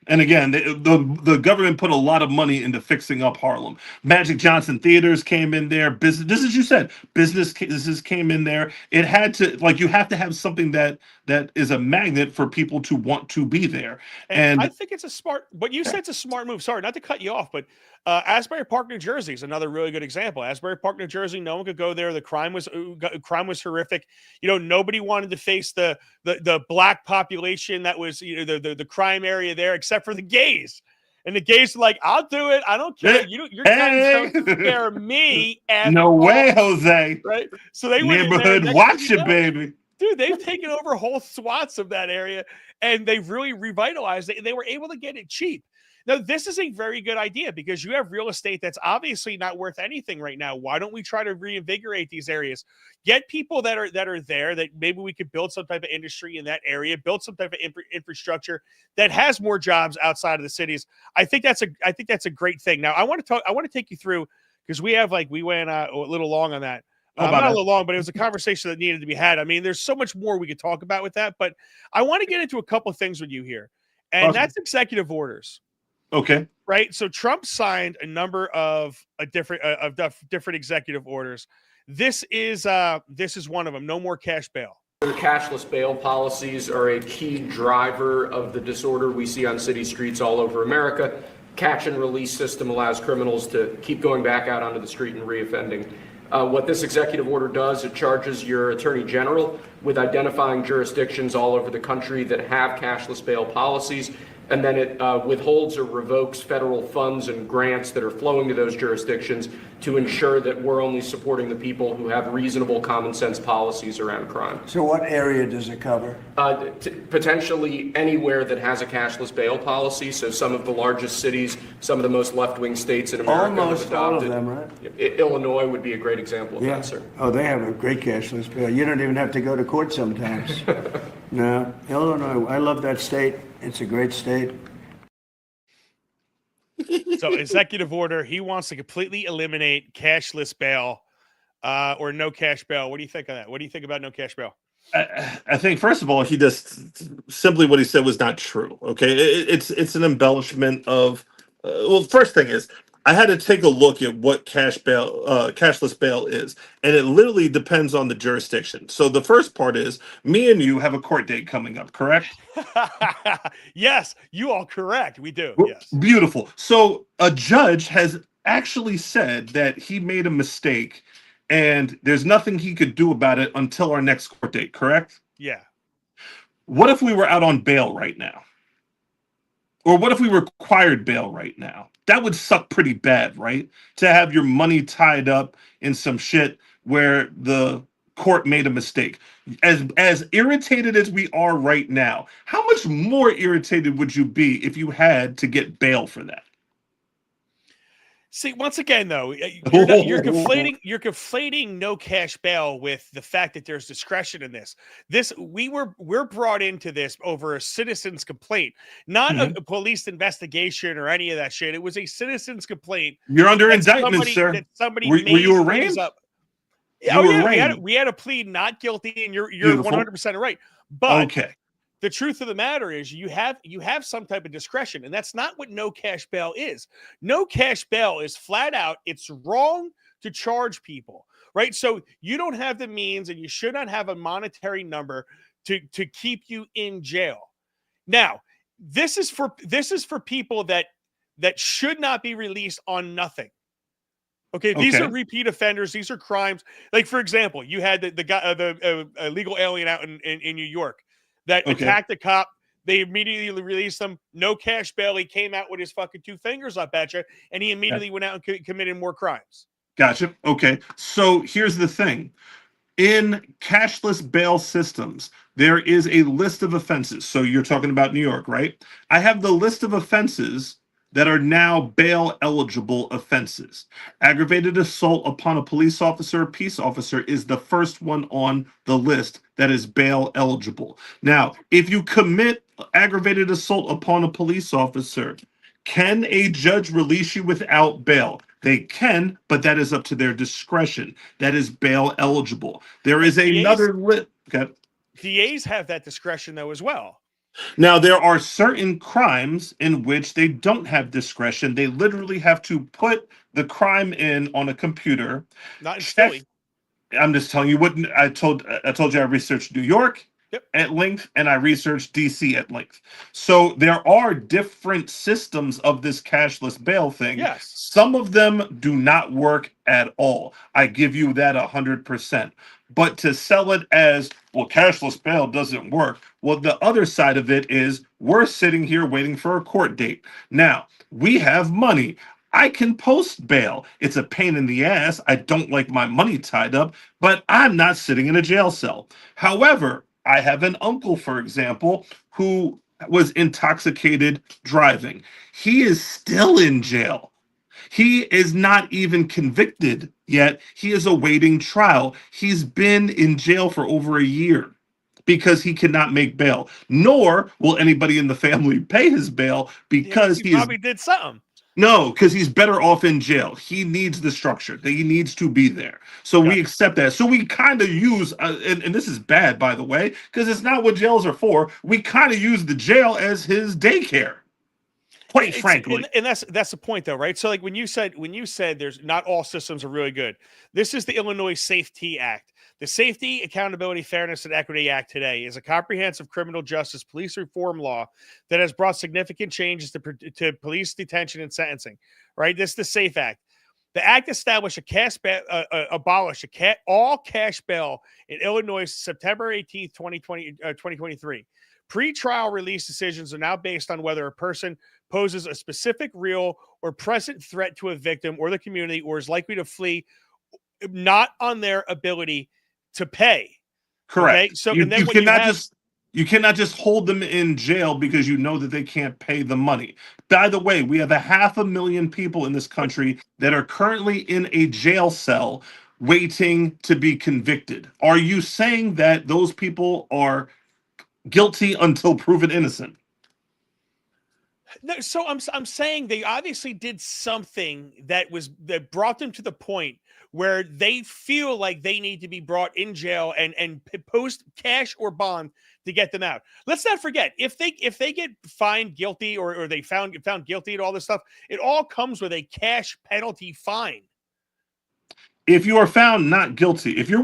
C: And again, the government put a lot of money into fixing up Harlem. Magic Johnson Theaters came in there. Business, just as you said, businesses came in there. It had to, you have to have something that is a magnet for people to want to be there. And
B: I think it's a smart, what you said, it's a smart move. Sorry, not to cut you off, but Asbury Park, New Jersey is another really good example. Asbury Park, New Jersey, no one could go there. The crime was horrific. Nobody wanted to face the black population that was the crime area there, except for the gays. And the gays are like, I'll do it. I don't care. You're guys don't scare me.
C: No way, Jose.
B: Right? So they
C: neighborhood watch it, baby.
B: Dude, they've taken over whole swaths of that area, and they've really revitalized it, and they were able to get it cheap. Now, this is a very good idea because you have real estate that's obviously not worth anything right now. Why don't we try to reinvigorate these areas? Get people that are there that maybe we could build some type of industry in that area, build some type of infrastructure that has more jobs outside of the cities. I think that's a great thing. Now, I want to take you through, because we went a little long on that. Not a little long, but it was a conversation that needed to be had. I mean, there's so much more we could talk about with that, but I want to get into a couple of things with you here, and that's executive orders.
C: Okay.
B: Right. So Trump signed a number of different executive orders. This is one of them. No more cash bail.
D: Cashless bail policies are a key driver of the disorder we see on city streets all over America. Catch and release system allows criminals to keep going back out onto the street and reoffending. What this executive order does, it charges your attorney general with identifying jurisdictions all over the country that have cashless bail policies, and then it withholds or revokes federal funds and grants that are flowing to those jurisdictions to ensure that we're only supporting the people who have reasonable common sense policies around crime.
E: So what area does it cover?
D: Potentially anywhere that has a cashless bail policy. So some of the largest cities, some of the most left-wing states in America
E: almost all of them, right?
D: Illinois would be a great example of that, sir.
E: Oh, they have a great cashless bail. You don't even have to go to court sometimes. No, Illinois, I love that state. It's a great state.
B: So executive order, he wants to completely eliminate cashless bail or no cash bail. What do you think of that? What do you think about no cash bail?
C: I think, first of all, he just simply what he said was not true. Okay. It's an embellishment of, first thing is, I had to take a look at what cashless bail is, and it literally depends on the jurisdiction. So the first part is, me and you have a court date coming up, correct?
B: Yes, you are correct. We do. Yes.
C: Beautiful. So a judge has actually said that he made a mistake and there's nothing he could do about it until our next court date, correct?
B: Yeah.
C: What if we were out on bail right now? Or what if we required bail right now? That would suck pretty bad, right? To have your money tied up in some shit where the court made a mistake. As irritated as we are right now, how much more irritated would you be if you had to get bail for that?
B: See, once again, though, you're conflating no cash bail with the fact that there's discretion in this. We're brought into this over a citizen's complaint, not a police investigation or any of that shit. It was a citizen's complaint.
C: You're under indictment, sir.
B: That somebody
C: were you arraigned?
B: Up.
C: You were arraigned.
B: We had a plead not guilty, and you're
C: Beautiful.
B: 100% right. But
C: okay.
B: The truth of the matter is you have some type of discretion, and that's not what no cash bail is. No cash bail is flat out, it's wrong to charge people, right? So you don't have the means, and you should not have a monetary number to keep you in jail. Now, this is for people that should not be released on nothing. Okay, these are repeat offenders. These are crimes. Like, for example, you had the guy, the illegal alien out in New York that attacked a cop. They immediately released him. No cash bail. He came out with his fucking two fingers up at you, and he immediately went out and committed more crimes.
C: Gotcha. Okay. So here's the thing. In cashless bail systems, there is a list of offenses. So you're talking about New York, right? I have the list of offenses that are now bail eligible offenses. Aggravated assault upon a police officer or peace officer is the first one on the list that is bail eligible. Now, if you commit aggravated assault upon a police officer, can a judge release you without bail? They can, but that is up to their discretion. That is bail eligible. There is another list. Okay.
B: DAs have that discretion, though, as well.
C: Now, there are certain crimes in which they don't have discretion. They literally have to put the crime in on a computer.
B: Not in Philly.
C: I'm just telling you what I told you. I researched New York at length, and I researched DC at length. So there are different systems of this cashless bail thing.
B: Yes.
C: Some of them do not work at all. I give you that 100%. But to sell it as, well, cashless bail doesn't work. Well, the other side of it is we're sitting here waiting for a court date. Now, we have money. I can post bail. It's a pain in the ass. I don't like my money tied up, but I'm not sitting in a jail cell. However, I have an uncle, for example, who was intoxicated driving. He is still in jail. He is not even convicted yet. He is awaiting trial. He's been in jail for over a year because he cannot make bail, nor will anybody in the family pay his bail because
B: he probably did something.
C: No, because he's better off in jail. He needs the structure. He needs to be there. So we accept that. So we kind of use, and this is bad, by the way, because it's not what jails are for. We kind of use the jail as his daycare. Quite frankly.
B: And that's the point, though, right? So, like when you said there's not all systems are really good. This is the Illinois Safety Act. The Safety, Accountability, Fairness, and Equity Act today is a comprehensive criminal justice police reform law that has brought significant changes to police detention and sentencing. Right? This is the SAFE Act. The act established abolished all cash bail in Illinois September 18th, 2023. Pre-trial release decisions are now based on whether a person poses a specific real or present threat to a victim or the community or is likely to flee, not on their ability to pay.
C: Correct.
B: Okay? So
C: you cannot just hold them in jail because you know that they can't pay the money. By the way, we have 500,000 people in this country that are currently in a jail cell waiting to be convicted. Are you saying that those people are guilty until proven innocent?
B: No, so I'm saying they obviously did something that brought them to the point where they feel like they need to be brought in jail and post cash or bond to get them out. Let's not forget, if they get found guilty or they found guilty and all this stuff, it all comes with a cash penalty fine.
C: If you are found not guilty, if you're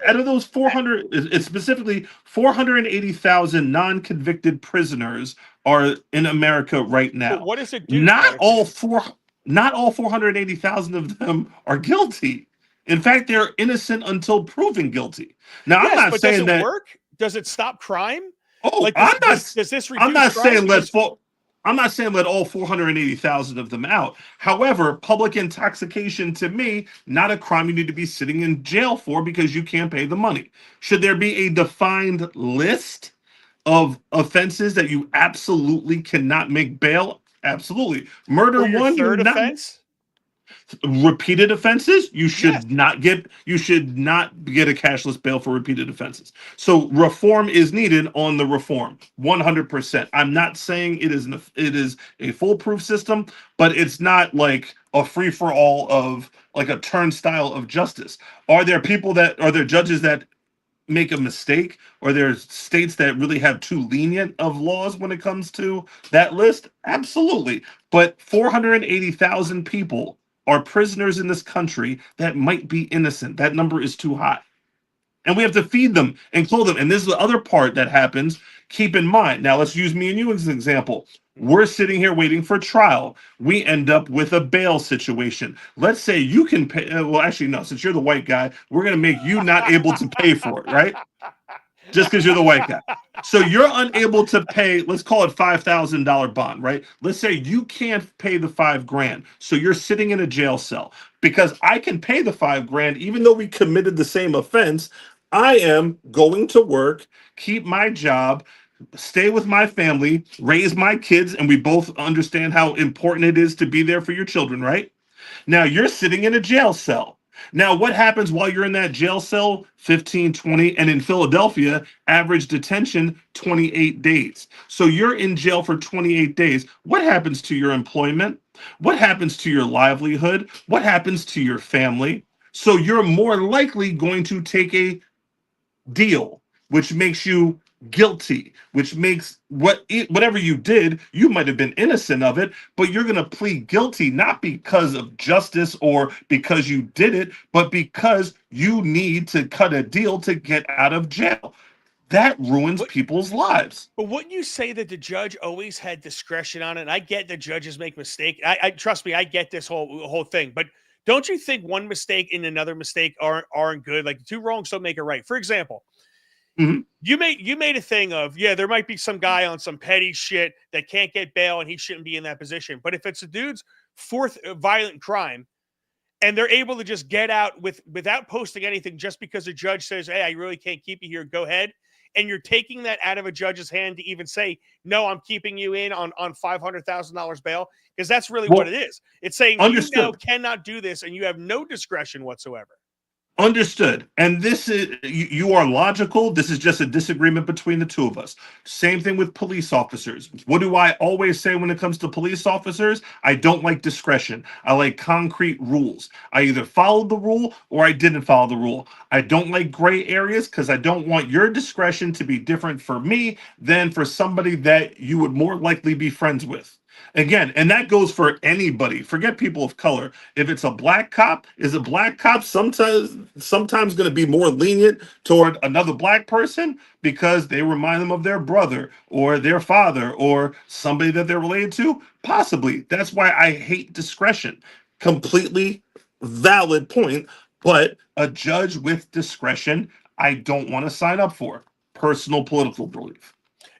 C: out of those 400, it's specifically 480,000 non-convicted prisoners are in America right now.
B: But what does it do?
C: Not all 480,000 of them are guilty. In fact, they're innocent until proven guilty. Now, I'm
B: Yes,
C: not
B: but does
C: saying
B: it
C: that.
B: work? Does it stop crime?
C: Oh,
B: Like, does this
C: I'm
B: reduce
C: not
B: crime?
C: saying
B: Because
C: I'm not saying let all 480,000 of them out. However, public intoxication to me, not a crime you need to be sitting in jail for because you can't pay the money. Should there be a defined list of offenses that you absolutely cannot make bail? Absolutely. Murder
B: or your
C: one, you're
B: third
C: not.
B: offense?
C: Repeated offenses,
B: Yes.
C: you should not get a cashless bail for repeated offenses. So reform is needed on the reform 100%. I'm not saying it is a foolproof system, but it's not like a free for all of like a turnstile of justice. Are there judges that make a mistake, or there's states that really have too lenient of laws when it comes to that list? Absolutely. But 480,000 people are prisoners in this country that might be innocent. That number is too high. And we have to feed them and clothe them. And this is the other part that happens. Keep in mind. Now, let's use me and you as an example. We're sitting here waiting for trial. We end up with a bail situation. Let's say you can pay. Well, actually, no. Since you're the white guy, we're going to make you not able to pay for it, right? Just because you're the white guy. So you're unable to pay, let's call it $5,000 bond, right? Let's say you can't pay the $5,000. So you're sitting in a jail cell because I can pay the $5,000, even though we committed the same offense. I am going to work, keep my job, stay with my family, raise my kids, and we both understand how important it is to be there for your children, right? Now you're sitting in a jail cell. Now, what happens while you're in that jail cell? 15, 20, and in Philadelphia, average detention 28 days. So you're in jail for 28 days. What happens to your employment? What happens to your livelihood? What happens to your family? So you're more likely going to take a deal, which makes you guilty, which makes whatever you did, you might have been innocent of it, but you're going to plead guilty not because of justice or because you did it, but because you need to cut a deal to get out of jail. That ruins
B: What,
C: people's lives.
B: but wouldn't you say that the judge always had discretion on it? And I get that judges make mistakes. I trust me, I get this whole thing. But don't you think one mistake and another mistake aren't good? Like, two wrongs don't make it right. For example,
C: Mhm.
B: you made a thing of, yeah, there might be some guy on some petty shit that can't get bail and he shouldn't be in that position. But if it's a dude's fourth violent crime and they're able to just get out without posting anything just because the judge says, hey, I really can't keep you here, go ahead, and you're taking that out of a judge's hand to even say, no, I'm keeping you in on $500,000 bail, because that's really what
C: Well,
B: it is. It's saying you now
C: understood.
B: cannot do this and you have no discretion whatsoever.
C: Understood. And this is, you are logical. This is just a disagreement between the two of us. Same thing with police officers. What do I always say when it comes to police officers? I don't like discretion. I like concrete rules. I either followed the rule or I didn't follow the rule. I don't like gray areas because I don't want your discretion to be different for me than for somebody that you would more likely be friends with. Again, and that goes for anybody. Forget people of color. If it's a black cop, is a black cop sometimes going to be more lenient toward another black person because they remind them of their brother or their father or somebody that they're related to? Possibly. That's why I hate discretion. Completely valid point, but a judge with discretion, I don't want to sign up for. Personal political belief.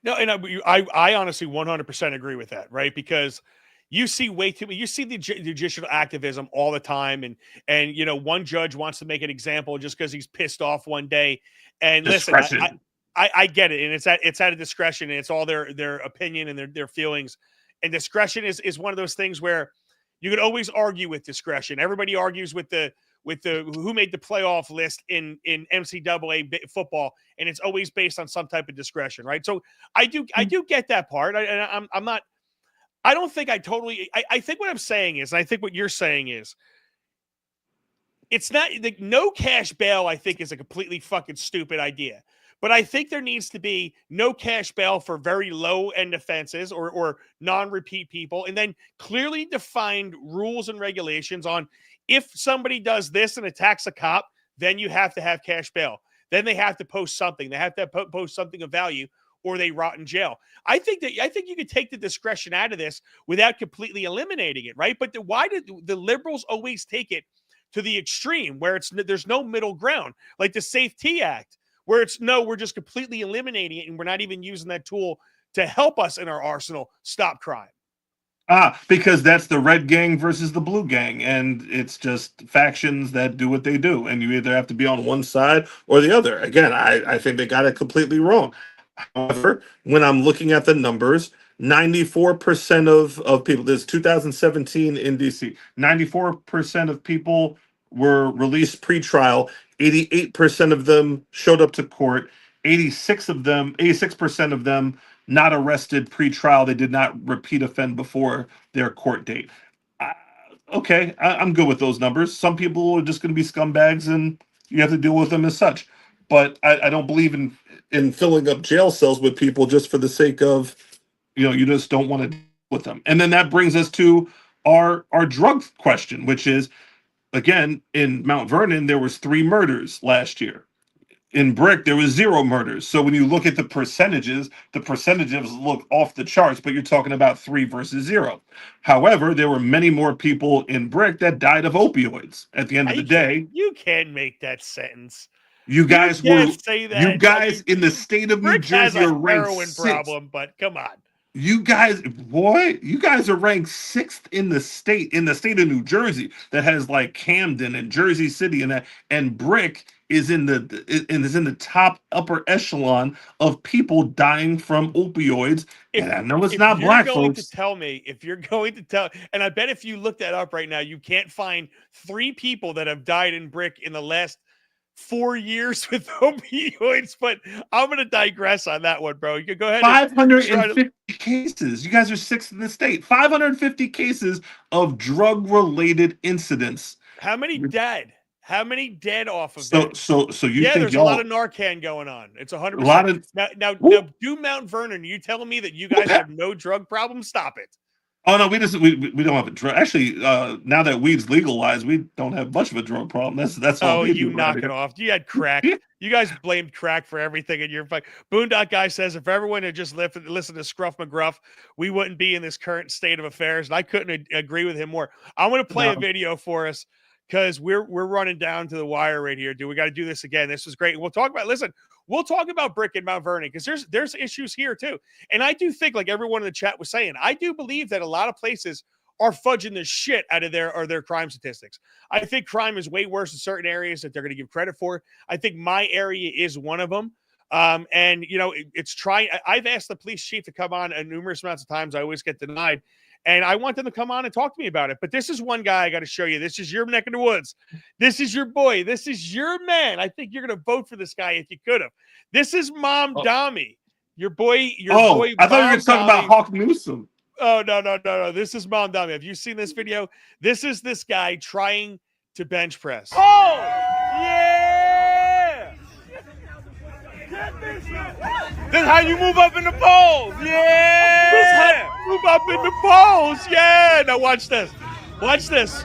B: No, and I honestly 100% agree with that, right? Because you see way too you see the judicial activism all the time, and one judge wants to make an example just because he's pissed off one day. And listen,
C: Discretion.
B: I get it, and it's at a discretion, and it's all their opinion and their feelings. And discretion is one of those things where you could always argue with discretion. Everybody argues with the who made the playoff list in NCAA football, and it's always based on some type of discretion, right? So I do get that part. I'm not. I don't think I totally. I think what I'm saying is, and I think what you're saying is, it's not like no cash bail. I think is a completely fucking stupid idea. But I think there needs to be no cash bail for very low end offenses or non-repeat people, and then clearly defined rules and regulations on if somebody does this and attacks a cop, then you have to have cash bail. Then they have to post something. They have to post something of value, or they rot in jail. I think you could take the discretion out of this without completely eliminating it, right? But why did the liberals always take it to the extreme where there's no middle ground, like the Safety Act, where it's no, we're just completely eliminating it and we're not even using that tool to help us in our arsenal stop crime.
C: Because that's the red gang versus the blue gang, and it's just factions that do what they do, and you either have to be on one side or the other. Again, I think they got it completely wrong. However, when I'm looking at the numbers, 94% of people, this is 2017 in DC, 94% of people were released pre-trial, 88% of them showed up to court, 86% of them not arrested pre-trial. They did not repeat offend before their court date. Okay, I'm good with those numbers. Some people are just going to be scumbags, and you have to deal with them as such. But I don't believe in filling up jail cells with people just for the sake of, you just don't want to deal with them. And then that brings us to our drug question, which is, again, in Mount Vernon, there was 3 murders last year. In Brick, there was 0 murders. So when you look at the percentages look off the charts, but you're talking about 3 versus 0. However, there were many more people in Brick that died of opioids at the end of the day.
B: You can make that sentence.
C: You guys
B: say that.
C: You guys in the state of New Jersey
B: has a
C: are ranked
B: heroin
C: 6th.
B: problem, but come on.
C: You guys are ranked 6th in the state of New Jersey that has like Camden and Jersey City and Brick is in the top upper echelon of people dying from opioids. And I know it's not black folks.
B: If you're going to tell, and I bet if you look that up right now, you can't find 3 people that have died in Brick in the last 4 years with opioids, but I'm going to digress on that one, bro. You can go ahead.
C: 550 cases. You guys are 6th in the state. 550 cases of drug-related incidents.
B: How many dead? How many dead off of that?
C: So you think
B: there's a lot of Narcan going on. It's 100%.
C: A lot of
B: now do Mount Vernon. You telling me that you guys have no drug problem? Stop it.
C: Oh no, we don't have a drug. Actually, now that weed's legalized, we don't have much of a drug problem. That's all.
B: Oh, you knock it off. You had crack. You guys blamed crack for everything, and you're like Boondock Guy says if everyone had just listened to Scruff McGruff, we wouldn't be in this current state of affairs. And I couldn't agree with him more. I'm going to play a video for us because we're running down to the wire right here. We got to do this again. This was great. We'll talk about Brick and Mount Vernon because there's issues here too. And I do think, like everyone in the chat was saying, I do believe that a lot of places are fudging the shit out of their crime statistics. I think crime is way worse in certain areas that they're going to give credit for. I think my area is one of them. And it's trying. I've asked the police chief to come on numerous amounts of times. I always get denied. And I want them to come on and talk to me about it. But this is one guy I got to show you. This is your neck of the woods. This is your boy. This is your man. I think you're going to vote for this guy if you could have. This is Mom Dami. Your boy.
C: I thought you were going to talk about Hawk Newsom.
B: Oh, no. This is Mom Dami. Have you seen this video? This is this guy trying to bench press.
F: Oh, yeah. This is how you move up in the polls. Yeah.
B: This is how you move up in the polls. Yeah. Now watch this. Watch this.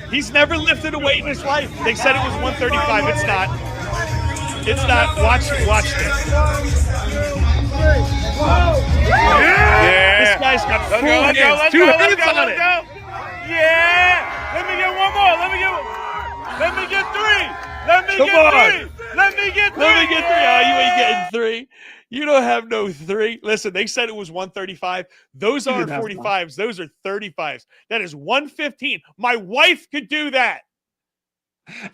B: He's never lifted a weight in his life. They said it was 135. It's not. It's not. Watch this.
F: Yeah.
B: This guy's got full hands. Two hands on it.
F: Yeah. Let me get one more. Let me get 3. Let me get 3.
B: Oh, you ain't getting 3. You don't have no 3. Listen, they said it was 135. Those aren't 45s. Those are 35s. That is 115. My wife could do that.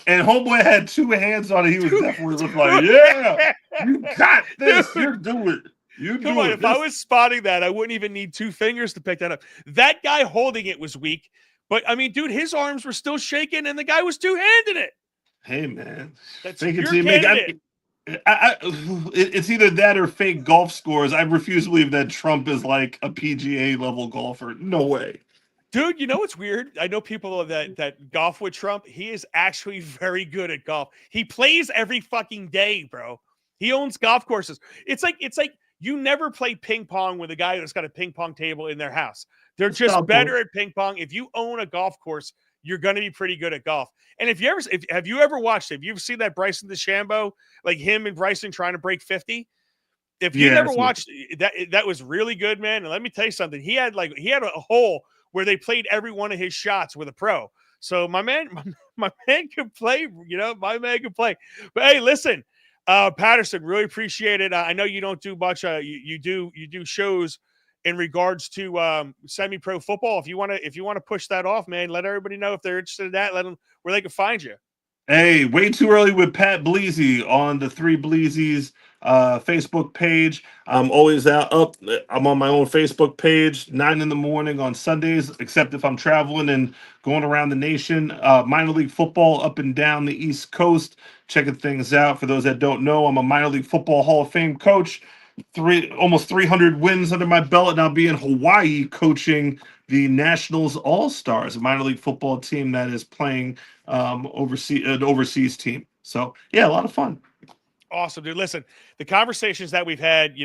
C: And homeboy had 2 hands on it. He was definitely looking like, yeah, you got this. You're doing it.
B: Come on, if I was spotting that, I wouldn't even need 2 fingers to pick that up. That guy holding it was weak. But, I mean, dude, his arms were still shaking, and the guy was 2-handing it.
C: Hey, man.
B: That's
C: Fake
B: your
C: it till you make it. It's either that or fake golf scores. I refuse to believe that Trump is like a PGA level golfer. No way.
B: Dude, you know what's weird? I know people that golf with Trump. He is actually very good at golf. He plays every fucking day, bro. He owns golf courses. It's like you never play ping pong with a guy that's got a ping pong table in their house. They're just better at ping pong. If you own a golf course, you're going to be pretty good at golf. And have you ever watched it? Have you seen that Bryson DeChambeau, like him and Bryson trying to break 50? If you never watched that was really good, man. And let me tell you something. He had a hole where they played every one of his shots with a pro. So my man my man can play. My man can play. But hey, listen, Patterson, really appreciate it. I know you don't do much. You do shows in regards to semi-pro football. If you want to push that off, man, let everybody know if they're interested in that. Let them where they can find you.
C: Hey, way too early with Pat Bleezy on the Three Bleezies Facebook page. I'm always up. I'm on my own Facebook page, 9 in the morning on Sundays, except if I'm traveling and going around the nation. Minor league football up and down the East Coast, checking things out. For those that don't know, I'm a minor league football Hall of Fame coach. Almost 300 wins under my belt, and I'll be in Hawaii coaching the Nationals All-Stars, a minor league football team that is playing an overseas team. So yeah, a lot of fun.
B: Awesome, dude. Listen, the conversations that we've had,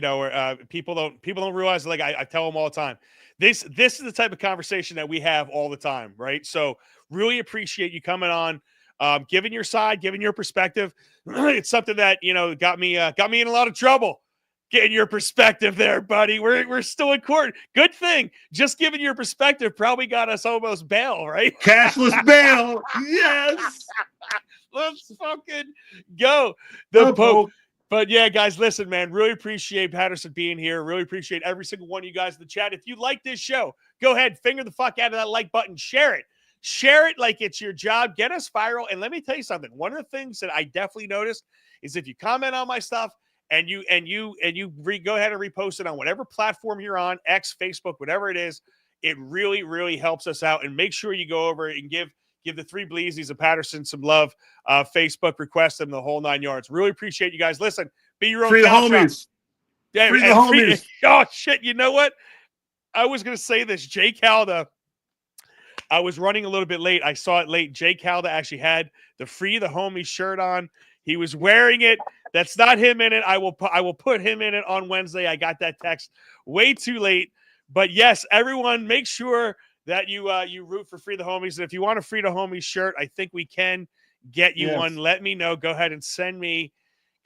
B: people don't realize. Like I tell them all the time, this is the type of conversation that we have all the time, right? So really appreciate you coming on, giving your side, giving your perspective. It's something that got me in a lot of trouble. Getting your perspective there, buddy. We're still in court. Good thing. Just giving your perspective probably got us almost bail, right?
C: Cashless bail. Yes.
B: Let's fucking go. The Pope. But yeah, guys, listen, man. Really appreciate Patterson being here. Really appreciate every single one of you guys in the chat. If you like this show, go ahead, finger the fuck out of that like button. Share it. Share it like it's your job. Get us viral. And let me tell you something. One of the things that I definitely noticed is if you comment on my stuff, and you go ahead and repost it on whatever platform you're on, X, Facebook, whatever it is, it really, really helps us out. And make sure you go over and give the Three Bleezies of Patterson some love. Facebook, request them, the whole 9 yards. Really appreciate you guys. Listen, be your own
C: Free the
B: homies.
C: Yeah, free the homies.
B: Oh shit! You know what? I was gonna say this. Jake Halda. I was running a little bit late. I saw it late. Jake Halda actually had the Free the Homies shirt on. He was wearing it. That's not him in it. I will put him in it on Wednesday. I got that text way too late. But yes, everyone, make sure that you root for Free the Homies. And if you want a Free the Homies shirt, I think we can get you one. Let me know. Go ahead and send me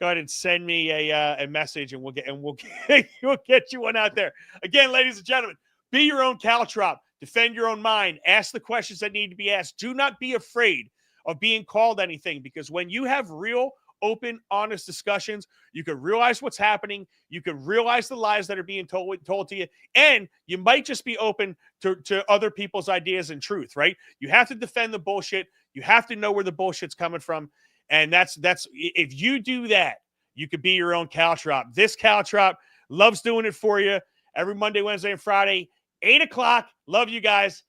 B: a message, and we'll get you one out there. Again, ladies and gentlemen, be your own caltrop. Defend your own mind. Ask the questions that need to be asked. Do not be afraid of being called anything, because when you have real, open, honest discussions, you can realize what's happening. You can realize the lies that are being told to you, and you might just be open to other people's ideas and truth, right? You have to defend the bullshit. You have to know where the bullshit's coming from, and that's if you do that, you could be your own caltrop. This caltrop loves doing it for you every Monday, Wednesday, and Friday, 8 o'clock. Love you guys.